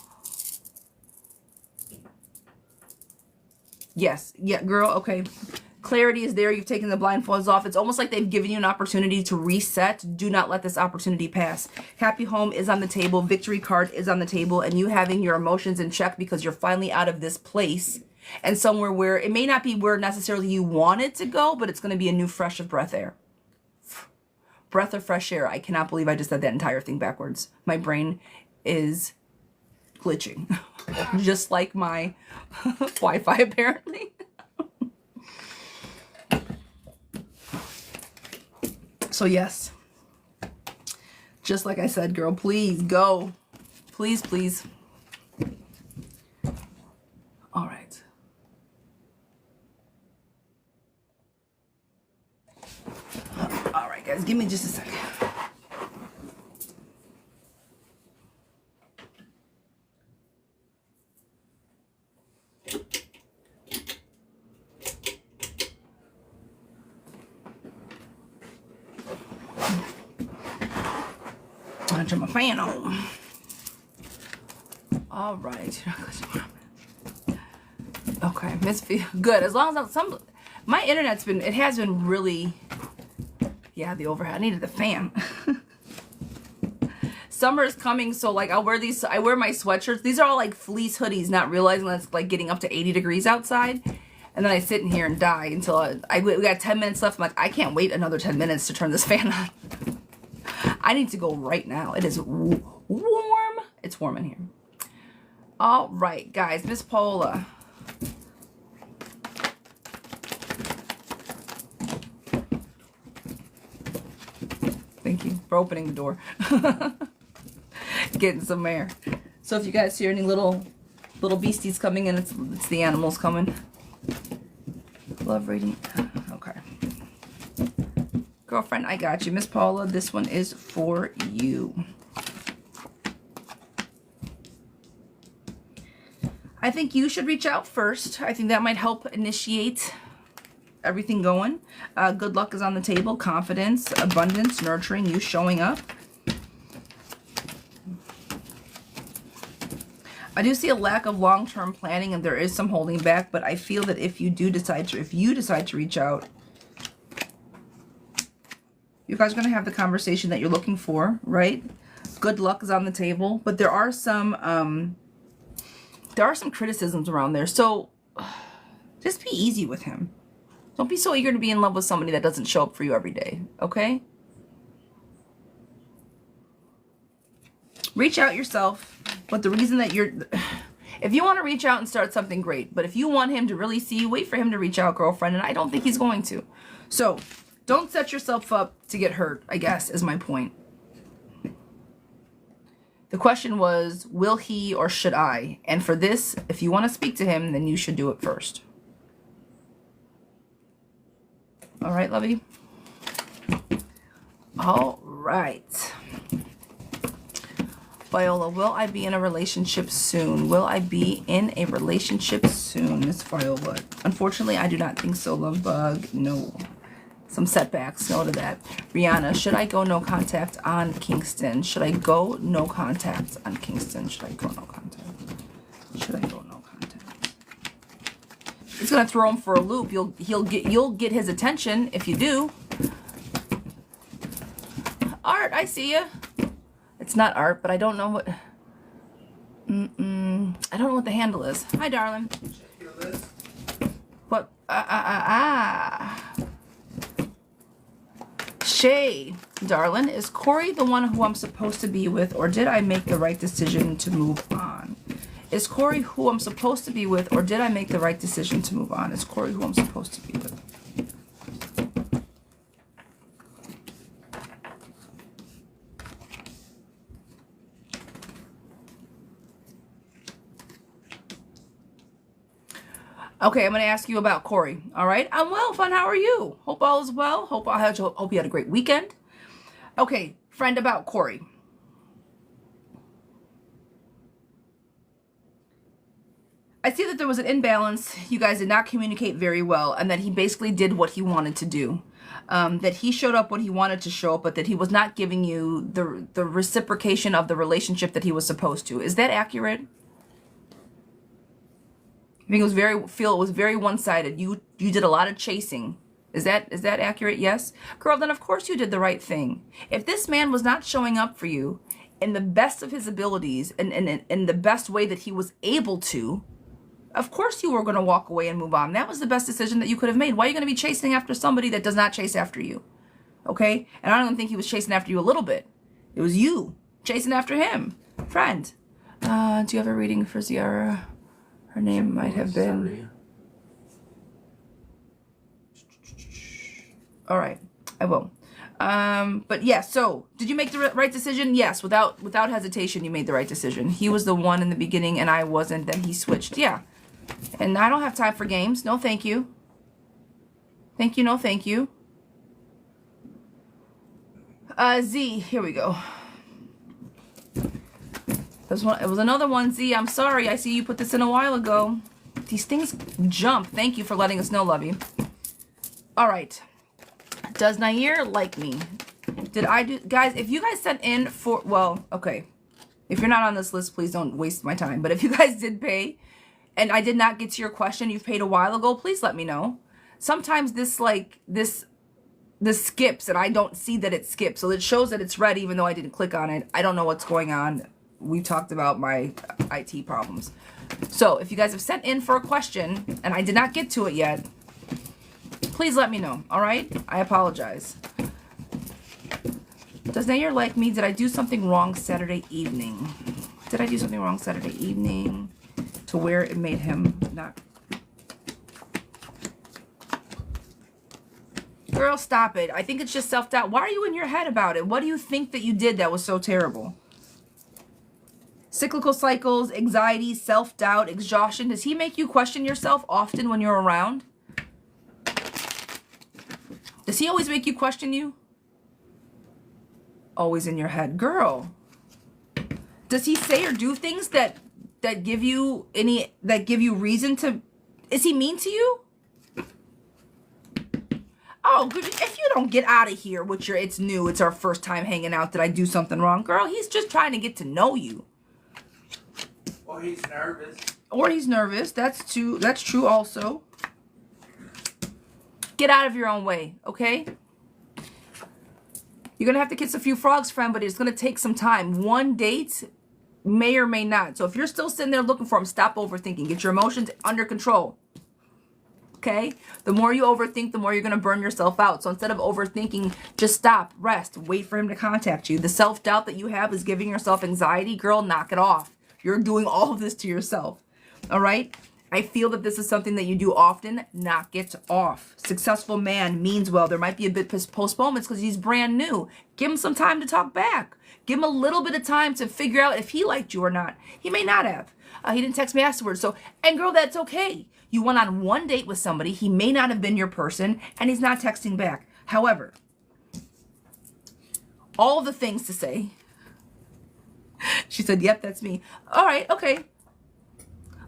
Yes. Yeah, girl. Okay. Clarity is there. You've taken the blindfolds off. It's almost like they've given you an opportunity to reset. Do not let this opportunity pass. Happy home is on the table. Victory card is on the table. And you having your emotions in check because you're finally out of this place and somewhere where it may not be where necessarily you wanted to go, but it's going to be a new fresh of breath air. Breath of fresh air. I cannot believe I just said that entire thing backwards. My brain is glitching. Just like my Wi-Fi, apparently. So yes, just like I said, girl, please go. Please, please. All right. All right, guys, give me just a second. I turn my fan on. All right. Okay, Miss Fee. Good. As long as my internet's been, it has been really, yeah, the overhead. I needed the fan. Summer is coming, so like I wear my sweatshirts. These are all like fleece hoodies, not realizing that it's like getting up to 80 degrees outside. And then I sit in here and die until we got 10 minutes left. I'm like, I can't wait another 10 minutes to turn this fan on. I need to go right now. It is warm. It's warm in here. All right, guys. Miss Paula. Thank you for opening the door. Getting some air. So if you guys hear any little beasties coming in, it's the animals coming. Love reading. Okay. Girlfriend, I got you. Miss Paula, this one is for you. I think you should reach out first. I think that might help initiate everything going. Good luck is on the table. Confidence, abundance, nurturing, you showing up. I do see a lack of long-term planning and there is some holding back, but I feel that if you decide to reach out, you guys are going to have the conversation that you're looking for, right? Good luck is on the table, but there are some there are some criticisms around there. So just be easy with him. Don't be so eager to be in love with somebody that doesn't show up for you every day, okay? Reach out yourself, but the reason that if you want to reach out and start something, great. But if you want him to really see you, wait for him to reach out, girlfriend, and I don't think he's going to. So don't set yourself up to get hurt, I guess, is my point. The question was, will he or should I? And for this, if you want to speak to him, then you should do it first. All right, lovey? All right. Viola, will I be in a relationship soon? Will I be in a relationship soon, Miss Viola? Unfortunately, I do not think so, love bug. No. Some setbacks, no to that. Rihanna, should I go no contact on Kingston? Should I go no contact on Kingston? Should I go no contact? Should I go no contact? It's gonna throw him for a loop. You'll get his attention if you do. Art, I see ya. It's not art, but I don't know what. I don't know what the handle is. Hi, darling. What? Shay, darling, is Corey the one who I'm supposed to be with, or did I make the right decision to move on? Is Corey who I'm supposed to be with, or did I make the right decision to move on? Is Corey who I'm supposed to be with? Okay, I'm going to ask you about Corey. All right. I'm well, fun. How are you? Hope all is well. Hope you had a great weekend. Okay, friend, about Corey. I see that there was an imbalance. You guys did not communicate very well, and that he basically did what he wanted to do. That he showed up when he wanted to show up, but that he was not giving you the reciprocation of the relationship that he was supposed to. Is that accurate? I think it was very one-sided. You did a lot of chasing. Is that accurate? Yes. Girl, then of course you did the right thing. If this man was not showing up for you in the best of his abilities and in the best way that he was able to, of course you were going to walk away and move on. That was the best decision that you could have made. Why are you going to be chasing after somebody that does not chase after you? Okay? And I don't even think he was chasing after you a little bit. It was you chasing after him. Friend, do you have a reading for Zira? Her name might have been. All right, I will. But yeah, so did you make the right decision? Yes, without hesitation, you made the right decision. He was the one in the beginning and I wasn't, then he switched. Yeah. And I don't have time for games. No, thank you. Thank you, no, thank you. Z, here we go. It was another one. Z, I'm sorry. I see you put this in a while ago. These things jump. Thank you for letting us know, lovey. All right. Does Nair like me? Did I do... Guys, if you guys sent in for... Well, okay. If you're not on this list, please don't waste my time. But if you guys did pay and I did not get to your question, you've paid a while ago, please let me know. Sometimes this skips and I don't see that it skips. So it shows that it's red even though I didn't click on it. I don't know what's going on. We talked about my IT problems. So if you guys have sent in for a question and I did not get to it yet, please let me know. All right? I apologize. Does Nair like me? Did I do something wrong Saturday evening? Did I do something wrong Saturday evening to where it made him not? Girl, stop it. I think it's just self-doubt. Why are you in your head about it? What do you think that you did that was so terrible? Cyclical cycles, anxiety, self-doubt, exhaustion. Does he make you question yourself often when you're around? Does he always make you question you? Always in your head. Girl. Does he say or do things that give you reason to... Is he mean to you? Oh, if you don't get out of here with your it's new, it's our first time hanging out, did I do something wrong? Girl, he's just trying to get to know you. Or he's nervous. Or he's nervous. That's true also. Get out of your own way, okay? You're going to have to kiss a few frogs, friend, but it's going to take some time. One date May or may not. So if you're still sitting there looking for him, stop overthinking. Get your emotions under control. Okay? The more you overthink, the more you're going to burn yourself out. So instead of overthinking, just stop, rest, wait for him to contact you. The self-doubt that you have is giving yourself anxiety. Girl, knock it off. You're doing all of this to yourself. All right? I feel that this is something that you do often. Knock it off. Successful man means well. There might be a bit postponements because he's brand new. Give him some time to talk back. Give him a little bit of time to figure out if he liked you or not. He may not have. He didn't text me afterwards. So, and girl, that's okay. You went on one date with somebody. He may not have been your person, and he's not texting back. However, all the things to say. She said, yep, that's me. All right, okay.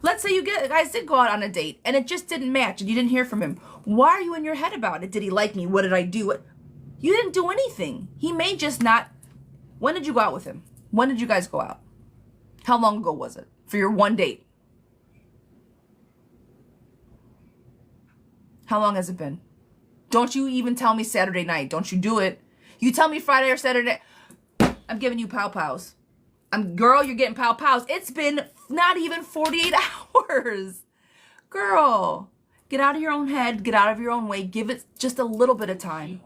Let's say you guys did go out on a date, and it just didn't match, and you didn't hear from him. Why are you in your head about it? Did he like me? What did I do? You didn't do anything. He may just not. When did you go out with him? When did you guys go out? How long ago was it for your one date? How long has it been? Don't you even tell me Saturday night. Don't you do it. You tell me Friday or Saturday. I'm giving you pow-pows. Girl, you're getting pow-pows. It's been not even 48 hours. Girl, get out of your own head. Get out of your own way. Give it just a little bit of time.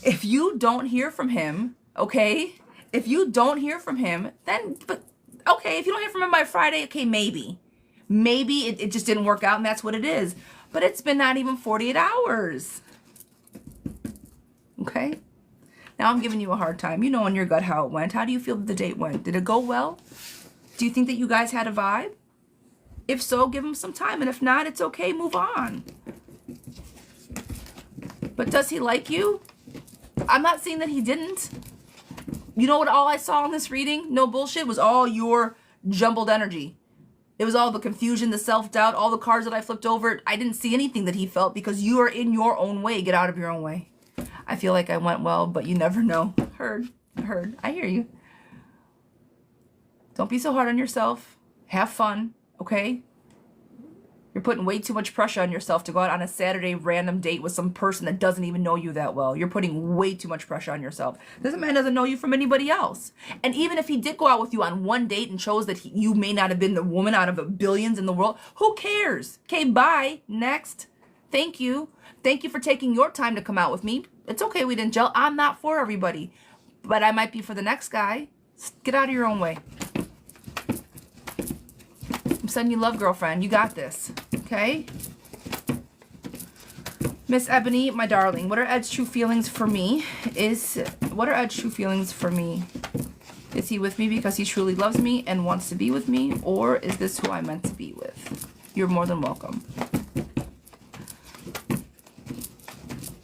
If you don't hear from him, okay? If you don't hear from him, then, but, okay, if you don't hear from him by Friday, okay, maybe. Maybe it just didn't work out and that's what it is. But it's been not even 48 hours. Okay? Now I'm giving you a hard time. You know in your gut how it went. How do you feel that the date went? Did it go well? Do you think that you guys had a vibe? If so, give him some time. And if not, it's okay. Move on. But does he like you? I'm not saying that he didn't. You know what all I saw in this reading? No bullshit. Was all your jumbled energy. It was all the confusion, the self-doubt, all the cards that I flipped over. I didn't see anything that he felt because you are in your own way. Get out of your own way. I feel like I went well, but you never know. Heard. I hear you. Don't be so hard on yourself. Have fun, okay? You're putting way too much pressure on yourself to go out on a Saturday random date with some person that doesn't even know you that well. You're putting way too much pressure on yourself. This man doesn't know you from anybody else. And even if he did go out with you on one date and chose that you may not have been the woman out of the billions in the world, who cares? Okay, bye. Next. Thank you. Thank you for taking your time to come out with me. It's okay we didn't gel. I'm not for everybody. But I might be for the next guy. Get out of your own way. I'm sending you love, girlfriend. You got this. Okay? Miss Ebony, my darling, what are Ed's true feelings for me? What are Ed's true feelings for me? Is he with me because he truly loves me and wants to be with me? Or is this who I'm meant to be with? You're more than welcome.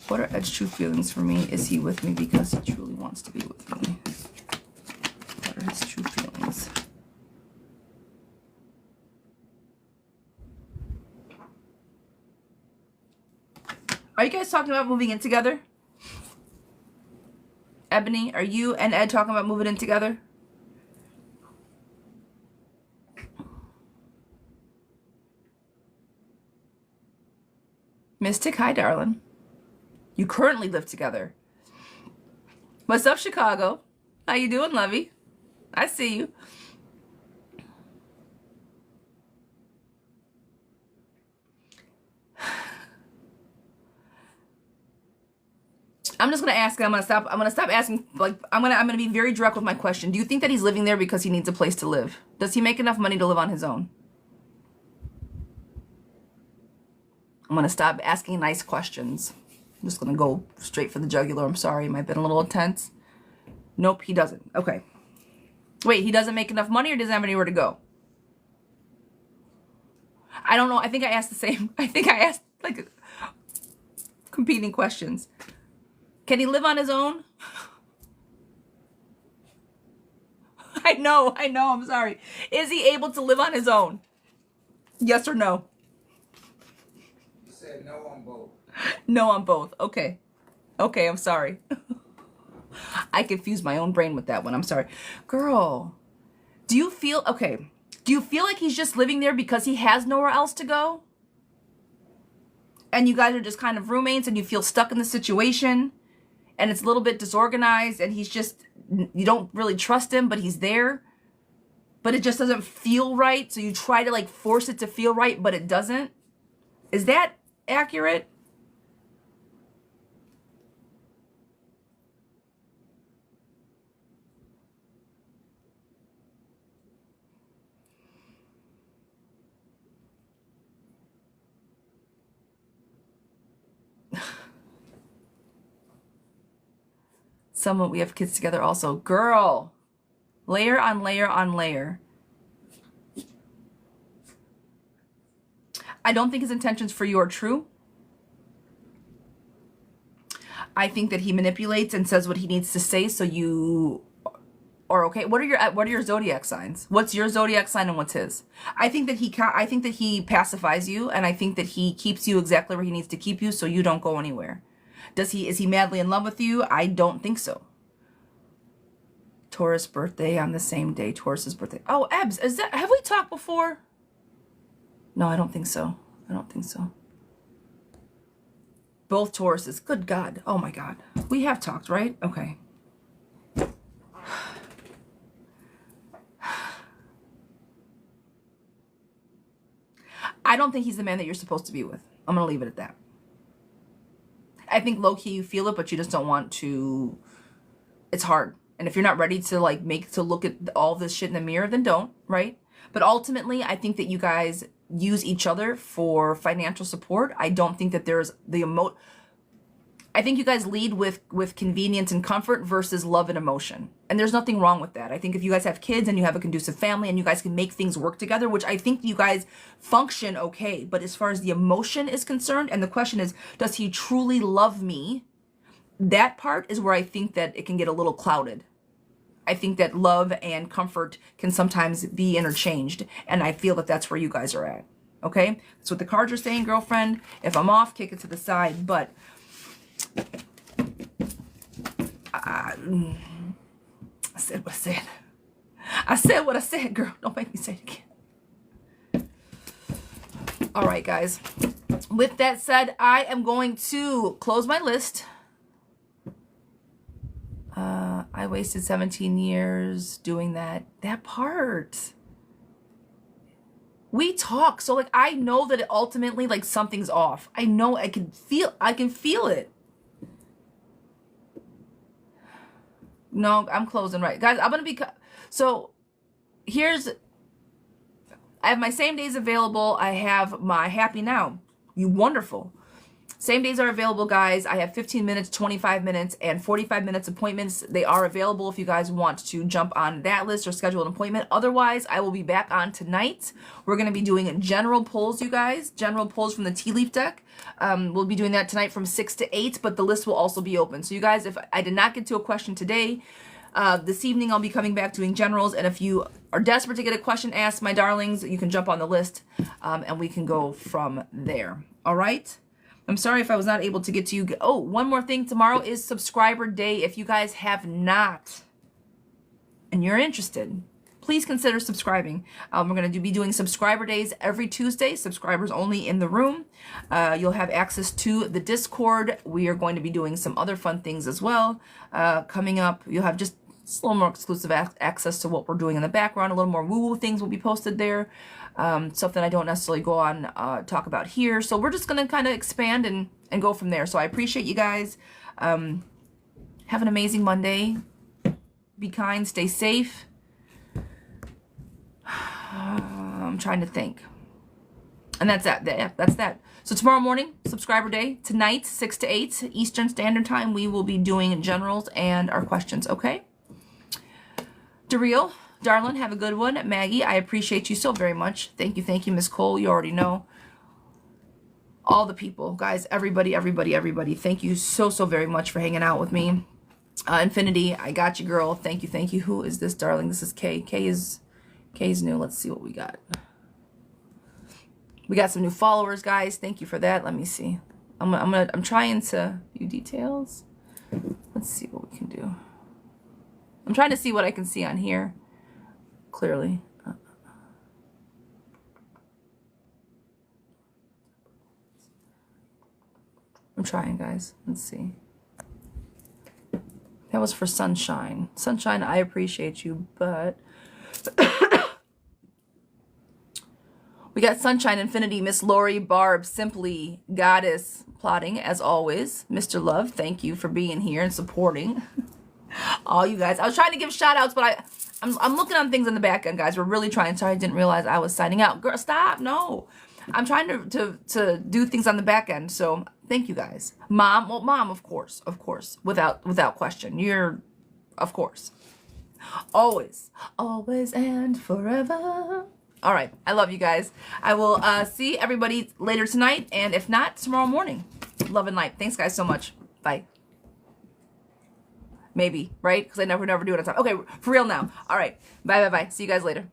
What are Ed's true feelings for me? Is he with me because he truly wants to be with me? What are his true feelings? Are you guys talking about moving in together? Ebony, are you and Ed talking about moving in together? Mystic, hi, darling. You currently live together. What's up, Chicago? How you doing, lovey? I see you. I'm just gonna ask. I'm gonna stop asking. Like I'm gonna be very direct with my question. Do you think that he's living there because he needs a place to live? Does he make enough money to live on his own? I'm gonna stop asking nice questions. I'm just gonna go straight for the jugular. I'm sorry, it might have been a little intense. Nope, he doesn't. Okay. Wait, he doesn't make enough money or doesn't have anywhere to go? I don't know. I think I asked the same. I think I asked like competing questions. Can he live on his own? I know, I'm sorry. Is he able to live on his own? Yes or no? You said no on both. No on both. Okay. Okay, I'm sorry. I confused my own brain with that one. I'm sorry. Girl, do you feel like he's just living there because he has nowhere else to go? And you guys are just kind of roommates and you feel stuck in the situation? And it's a little bit disorganized and he's just, you don't really trust him, but he's there. but it just doesn't feel right. So you try to like force it to feel right, but it doesn't. Is that accurate? Someone, we have kids together also. Girl, layer on layer on layer. I don't think his intentions for you are true. I think that he manipulates and says what he needs to say so you are okay. What are your zodiac signs? What's your zodiac sign and what's his? I think that he pacifies you, and I think that he keeps you exactly where he needs to keep you so you don't go anywhere. Is he madly in love with you? I don't think so. Taurus birthday on the same day. Taurus's birthday. Oh, Ebbs, have we talked before? No, I don't think so. I don't think so. Both Tauruses. Good God. Oh my God. We have talked, right? Okay. I don't think he's the man that you're supposed to be with. I'm going to leave it at that. I think low-key you feel it, but you just don't want to. It's hard. And if you're not ready to like look at all this shit in the mirror, then don't, right? But ultimately, I think that you guys use each other for financial support. I don't think that there's I think you guys lead with convenience and comfort versus love and emotion. And there's nothing wrong with that. I think if you guys have kids and you have a conducive family and you guys can make things work together, which I think you guys function okay. But as far as the emotion is concerned, and the question is, does he truly love me? That part is where I think that it can get a little clouded. I think that love and comfort can sometimes be interchanged. And I feel that that's where you guys are at. Okay? That's what the cards are saying, girlfriend. If I'm off, kick it to the side. But I said what I said. I said what I said, girl. Don't make me say it again. All right, guys. With that said, I am going to close my list. I wasted 17 years doing that part. We talk, so like I know that it ultimately like something's off. I know I can feel it. No, I'm closing right. Guys, I'm going to be so I have my same days available. I have my happy now. You wonderful. Same days are available, guys. I have 15 minutes, 25 minutes, and 45 minutes appointments. They are available if you guys want to jump on that list or schedule an appointment. Otherwise, I will be back on tonight. We're going to be doing general pulls, you guys. General pulls from the tea leaf deck. We'll be doing that tonight from 6 to 8, but the list will also be open. So you guys, if I did not get to a question today, this evening I'll be coming back doing generals. And if you are desperate to get a question asked, my darlings, you can jump on the list and we can go from there. All right? I'm sorry if I was not able to get to you. Oh, one more thing. Tomorrow is subscriber day. If you guys have not and you're interested, please consider subscribing. We're going to be doing subscriber days every Tuesday. Subscribers only in the room. You'll have access to the Discord. We are going to be doing some other fun things as well. Coming up, you'll have just a little more exclusive access to what we're doing in the background. A little more woo-woo things will be posted there. Stuff that I don't necessarily go on talk about here. So we're just going to kind of expand and go from there. So I appreciate you guys. Have an amazing Monday. Be kind. Stay safe. I'm trying to think. And that's that. Yeah, that's that. So tomorrow morning, subscriber day. Tonight, 6 to 8 Eastern Standard Time, we will be doing generals and our questions. Okay? Daryl, darling, have a good one. Maggie, I appreciate you so very much. Thank you, Miss Cole. You already know. All the people, guys, everybody. Thank you so very much for hanging out with me. Infinity, I got you, girl. Thank you. Who is this, darling? This is Kay. Kay is new. Let's see what we got. We got some new followers, guys. Thank you for that. Let me see. I'm trying to view details. Let's see what we can do. I'm trying to see what I can see on here clearly. I'm trying, guys. Let's see. That was for Sunshine. Sunshine, I appreciate you, but We got Sunshine, Infinity, Miss Lori, Barb, Simply, Goddess, Plotting, as always. Mr. Love, thank you for being here and supporting all you guys. I was trying to give shout outs, but I'm looking on things in the back end, guys. We're really trying. Sorry, I didn't realize I was signing out. Girl, stop. No. I'm trying to do things on the back end. So thank you guys. Mom, well, Mom, of course. Without question. You're, of course. Always and forever. All right. I love you guys. I will see everybody later tonight. And if not, tomorrow morning. Love and light. Thanks, guys, so much. Bye. Maybe, right? Because I never do it on time. Okay, for real now. All right. Bye. See you guys later.